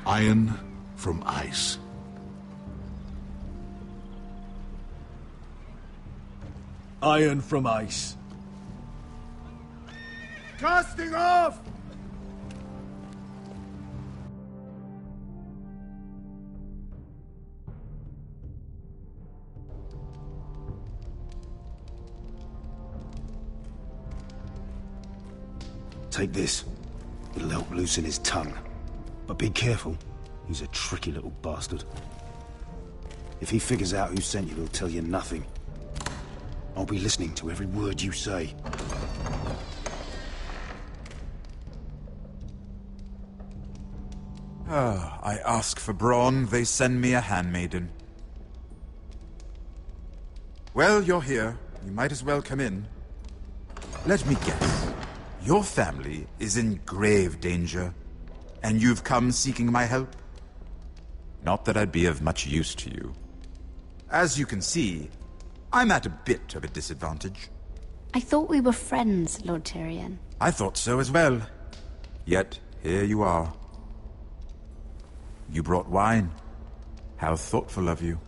Iron from ice. Iron from ice. Casting off! Take this. It'll help loosen his tongue. But be careful. He's a tricky little bastard. If he figures out who sent you, he'll tell you nothing. I'll be listening to every word you say. I ask for brawn, they send me a handmaiden. Well, you're here. You might as well come in. Let me guess. Your family is in grave danger, and you've come seeking my help? Not that I'd be of much use to you. As you can see, I'm at a bit of a disadvantage. I thought we were friends, Lord Tyrion. I thought so as well. Yet, here you are. You brought wine. How thoughtful of you.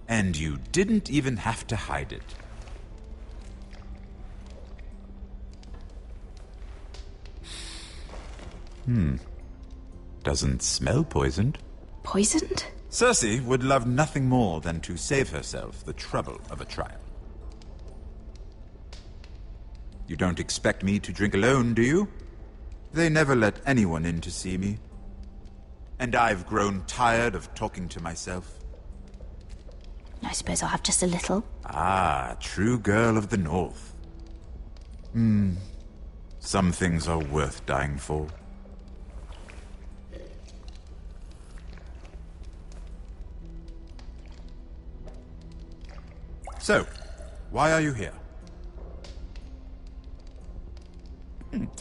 And you didn't even have to hide it. Doesn't smell poisoned. Poisoned? Cersei would love nothing more than to save herself the trouble of a trial. You don't expect me to drink alone, do you? They never let anyone in to see me. And I've grown tired of talking to myself. I suppose I'll have just a little. Ah, true girl of the North. Some things are worth dying for. So, why are you here?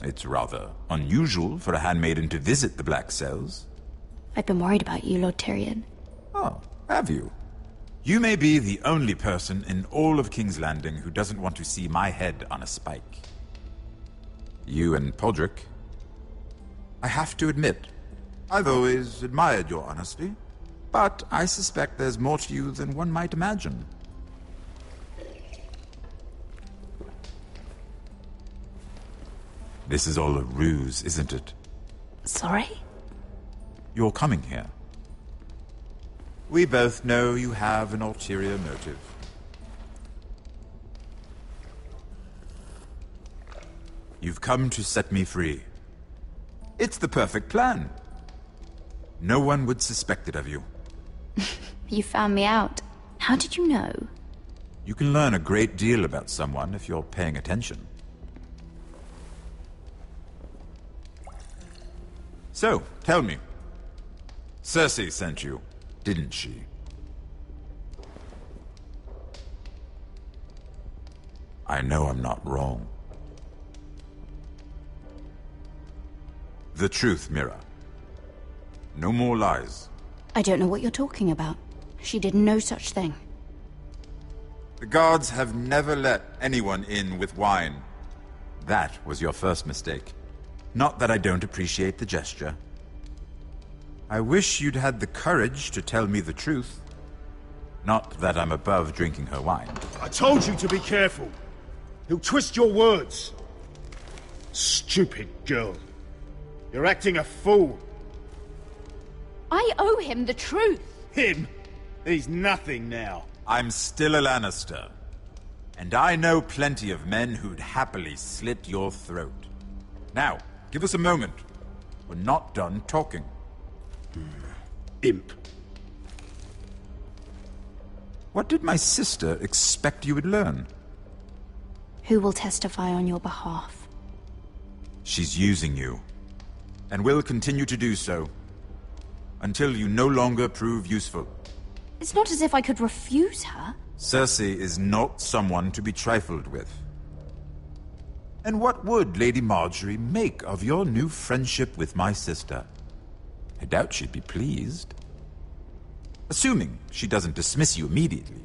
It's rather unusual for a handmaiden to visit the Black Cells. I've been worried about you, Lord Tyrion. Oh, have you? You may be the only person in all of King's Landing who doesn't want to see my head on a spike. You and Podrick. I have to admit, I've always admired your honesty, but I suspect there's more to you than one might imagine. This is all a ruse, isn't it? Sorry? You're coming here. We both know you have an ulterior motive. You've come to set me free. It's the perfect plan. No one would suspect it of you. You found me out. How did you know? You can learn a great deal about someone if you're paying attention. So, tell me. Cersei sent you, didn't she? I know I'm not wrong. The truth, Mira. No more lies. I don't know what you're talking about. She did no such thing. The guards have never let anyone in with wine. That was your first mistake. Not that I don't appreciate the gesture. I wish you'd had the courage to tell me the truth. Not that I'm above drinking her wine. I told you to be careful. He'll twist your words. Stupid girl. You're acting a fool. I owe him the truth. Him? He's nothing now. I'm still a Lannister. And I know plenty of men who'd happily slit your throat. Now, give us a moment. We're not done talking. Imp. What did my sister expect you would learn? Who will testify on your behalf? She's using you. And will continue to do so. Until you no longer prove useful. It's not as if I could refuse her. Cersei is not someone to be trifled with. And what would Lady Marjorie make of your new friendship with my sister? I doubt she'd be pleased. Assuming she doesn't dismiss you immediately.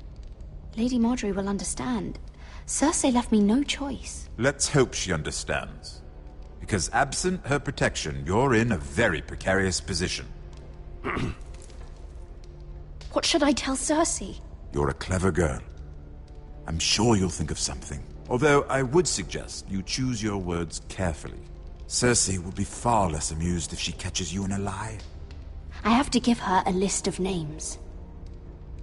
Lady Marjorie will understand. Cersei left me no choice. Let's hope she understands. Because absent her protection, you're in a very precarious position. What should I tell Cersei? You're a clever girl. I'm sure you'll think of something. Although I would suggest you choose your words carefully. Cersei will be far less amused if she catches you in a lie. I have to give her a list of names.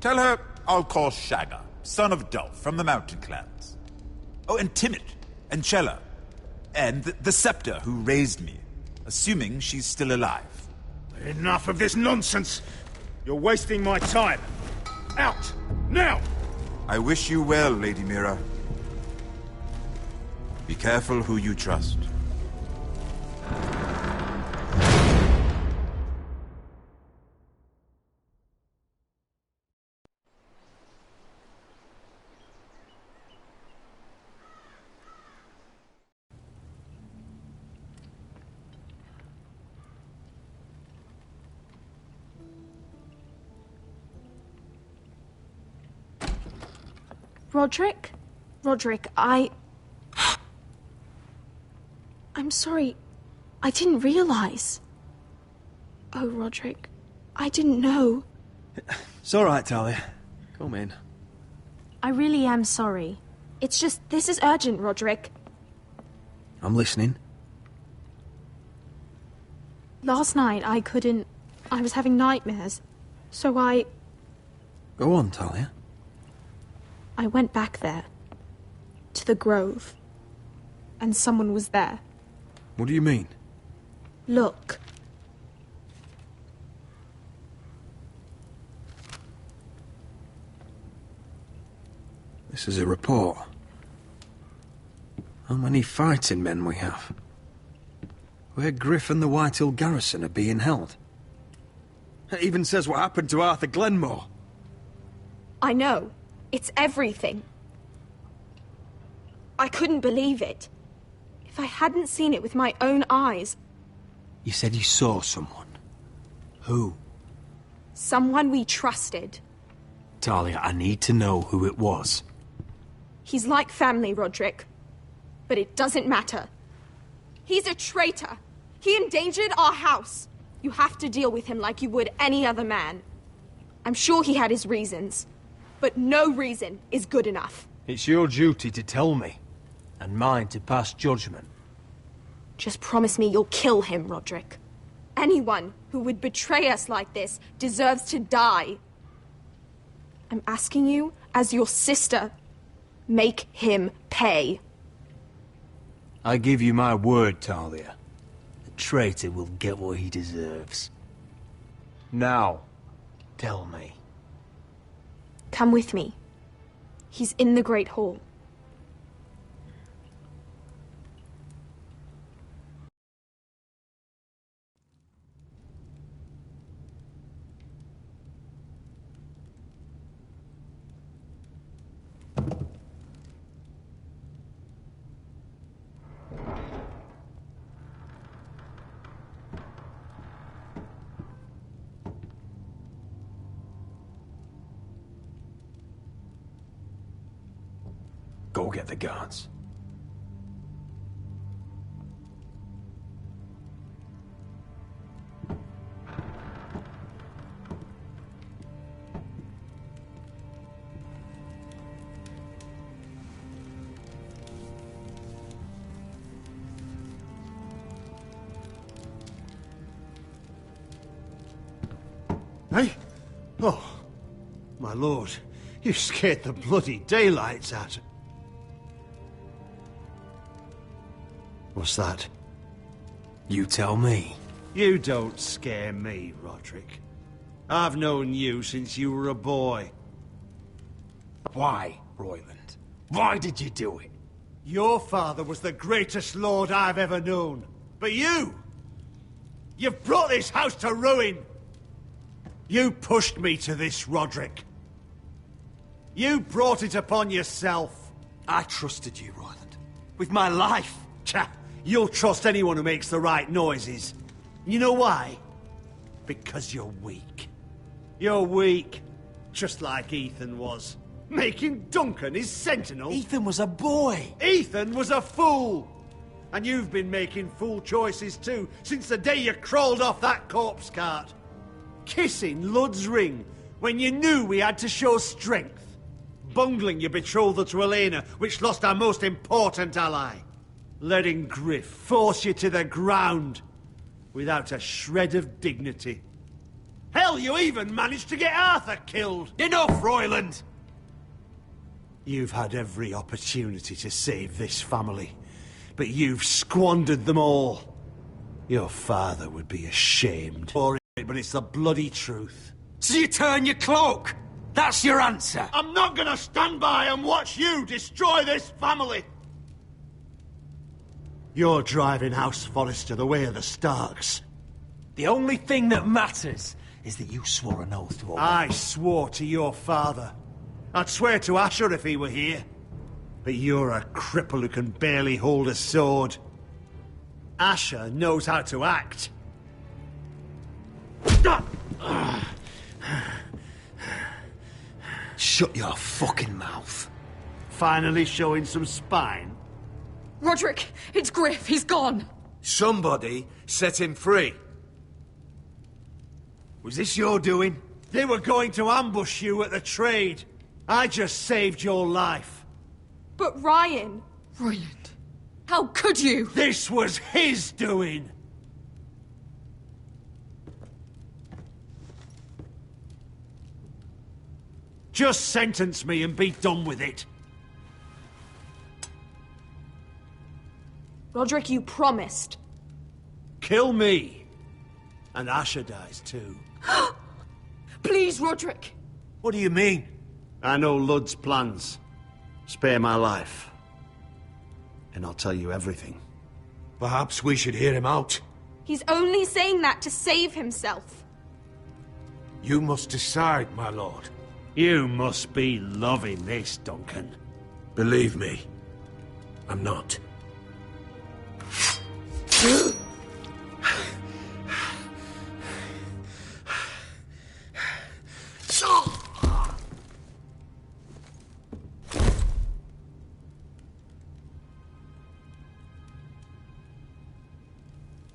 Tell her I'll call Shagga, son of Dolph, from the Mountain Clans. Oh, and Timett, and Chella, and the Scepter who raised me, assuming she's still alive. Enough of this nonsense! You're wasting my time! Out! Now! I wish you well, Lady Mira. Be careful who you trust. Roderick? Roderick, I'm sorry. I didn't realize. Oh, Roderick, I didn't know. It's all right, Talia. Come in. I really am sorry. It's just, this is urgent, Roderick. I'm listening. Last night, I was having nightmares. So Go on, Talia. I went back there. To the grove. And someone was there. What do you mean? Look. This is a report. How many fighting men we have? Where Griff and the White Hill garrison are being held. It even says what happened to Arthur Glenmore. I know. It's everything. I couldn't believe it. If I hadn't seen it with my own eyes... You said you saw someone. Who? Someone we trusted. Talia, I need to know who it was. He's like family, Roderick. But it doesn't matter. He's a traitor. He endangered our house. You have to deal with him like you would any other man. I'm sure he had his reasons. But no reason is good enough. It's your duty to tell me, and mine to pass judgment. Just promise me you'll kill him, Roderick. Anyone who would betray us like this deserves to die. I'm asking you, as your sister, make him pay. I give you my word, Talia. The traitor will get what he deserves. Now, tell me. Come with me. He's in the Great Hall. Go get the guards. Hey? Oh, my lord, you scared the bloody daylights out. What's that? You tell me. You don't scare me, Roderick. I've known you since you were a boy. Why, Royland? Why did you do it? Your father was the greatest lord I've ever known. But you've brought this house to ruin. You pushed me to this, Roderick. You brought it upon yourself. I trusted you, Royland. With my life. Cha! You'll trust anyone who makes the right noises. You know why? Because you're weak. You're weak. Just like Ethan was. Making Duncan his sentinel. Ethan was a boy. Ethan was a fool. And you've been making fool choices too, since the day you crawled off that corpse cart. Kissing Lud's ring when you knew we had to show strength. Bungling your betrothal to Elena, which lost our most important ally. Letting Griff force you to the ground without a shred of dignity. Hell, you even managed to get Arthur killed! Enough, Royland! You've had every opportunity to save this family, but you've squandered them all. Your father would be ashamed for it, but it's the bloody truth. So you turn your cloak? That's your answer? I'm not gonna stand by and watch you destroy this family! You're driving House Forrester the way of the Starks. The only thing that matters is that you swore an oath to obey. I swore to your father. I'd swear to Asher if he were here. But you're a cripple who can barely hold a sword. Asher knows how to act. Shut your fucking mouth. Finally showing some spine? Roderick, it's Griff. He's gone. Somebody set him free. Was this your doing? They were going to ambush you at the trade. I just saved your life. But Ryan... Ryan, how could you? This was his doing. Just sentence me and be done with it. Roderick, you promised. Kill me. And Asher dies too. Please, Roderick. What do you mean? I know Ludd's plans. Spare my life. And I'll tell you everything. Perhaps we should hear him out. He's only saying that to save himself. You must decide, my lord. You must be loving this, Duncan. Believe me, I'm not.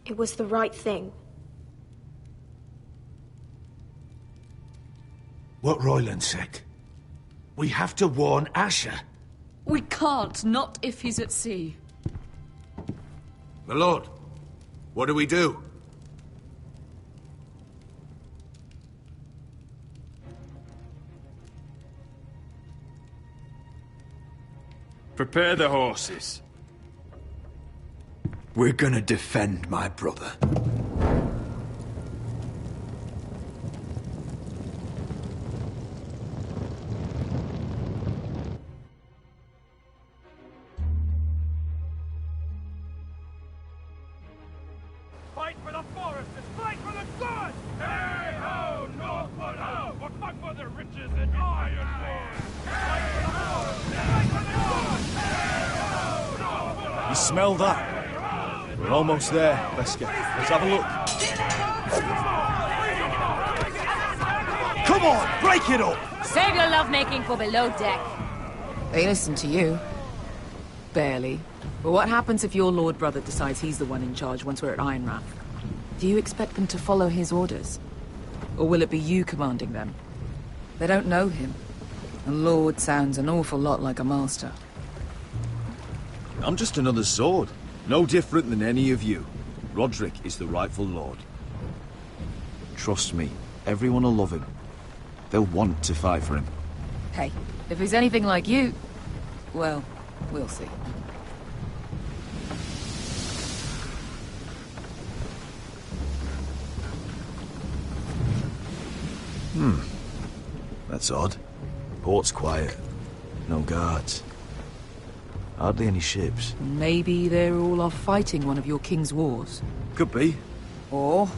It was the right thing. What Royland said. We have to warn Asher. We can't, not if he's at sea. My lord, what do we do? Prepare the horses. We're gonna defend my brother. Fight for the forest and fight for the sun! Hey ho, Northwood ho! Or fight for the riches and ironwood! Fight for the forest and fight for the sun! Hey ho, Northwood ho! You smell that? We're almost there, Wesker. Let's have a look. Come on, break it up! Save your lovemaking for below deck. They listen to you. Barely. But what happens if your lord brother decides he's the one in charge once we're at Ironrath? Do you expect them to follow his orders? Or will it be you commanding them? They don't know him. A lord sounds an awful lot like a master. I'm just another sword. No different than any of you. Roderick is the rightful lord. Trust me, everyone will love him. They'll want to fight for him. Hey, if he's anything like you, well, we'll see. That's odd. Port's quiet. No guards. Hardly any ships. Maybe they're all off fighting one of your king's wars. Could be. Or,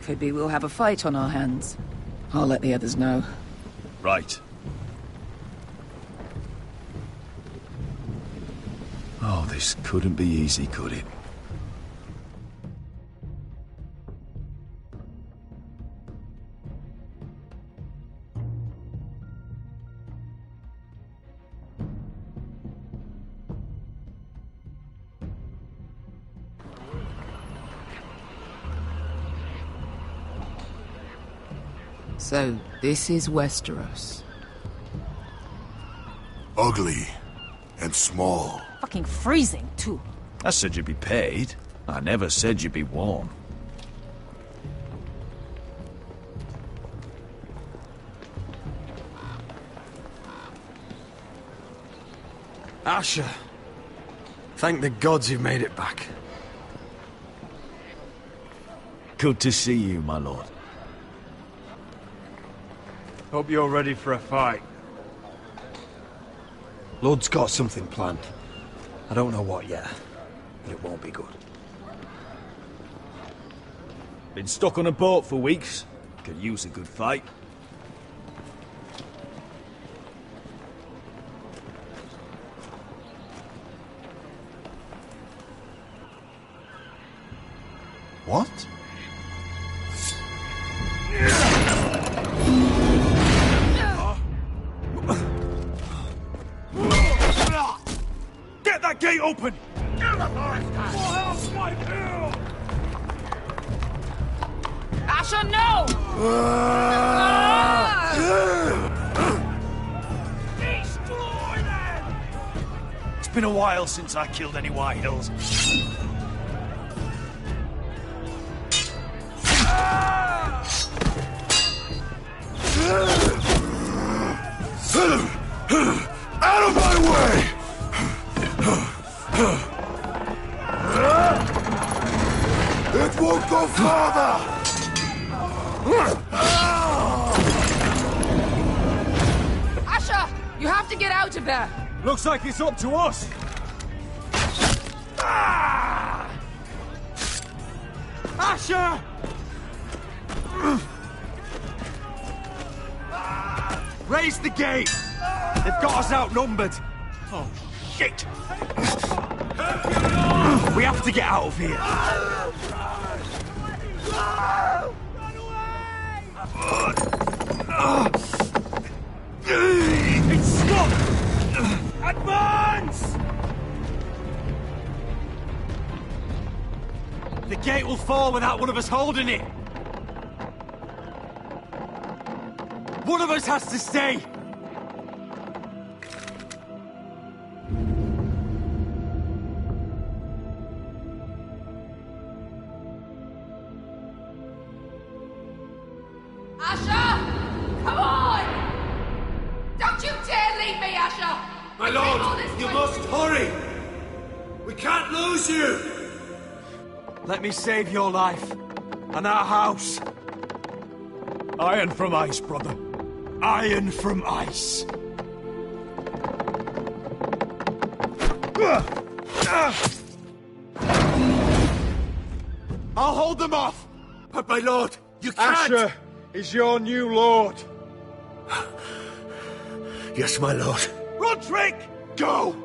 could be we'll have a fight on our hands. I'll let the others know. Right. Oh, this couldn't be easy, could it? So, this is Westeros. Ugly and small. Fucking freezing, too. I said you'd be paid. I never said you'd be warm. Asher. Thank the gods you've made it back. Good to see you, my lord. Hope you're ready for a fight. Lord's got something planned. I don't know what yet, but it won't be good. Been stuck on a boat for weeks. Could use a good fight. What? open! Kill the forester! For help, my bill! Asher, no! Destroy them! It's been a while since I killed any White Hills. Out of my way! It won't go farther! Asher, you have to get out of there! Looks like it's up to us! Asher! Raise the gate! They've got us outnumbered! Oh, shit! We have to get out of here! It's stuck! Advance! The gate will fall without one of us holding it! One of us has to stay! Asher! Come on! Don't you dare leave me, Asher! My lord, you must hurry! We can't lose you! Let me save your life, and our house. Iron from ice, brother. Iron from ice. I'll hold them off! But my lord, you can't! Asher is your new lord. Yes, my lord. Roderick! Go!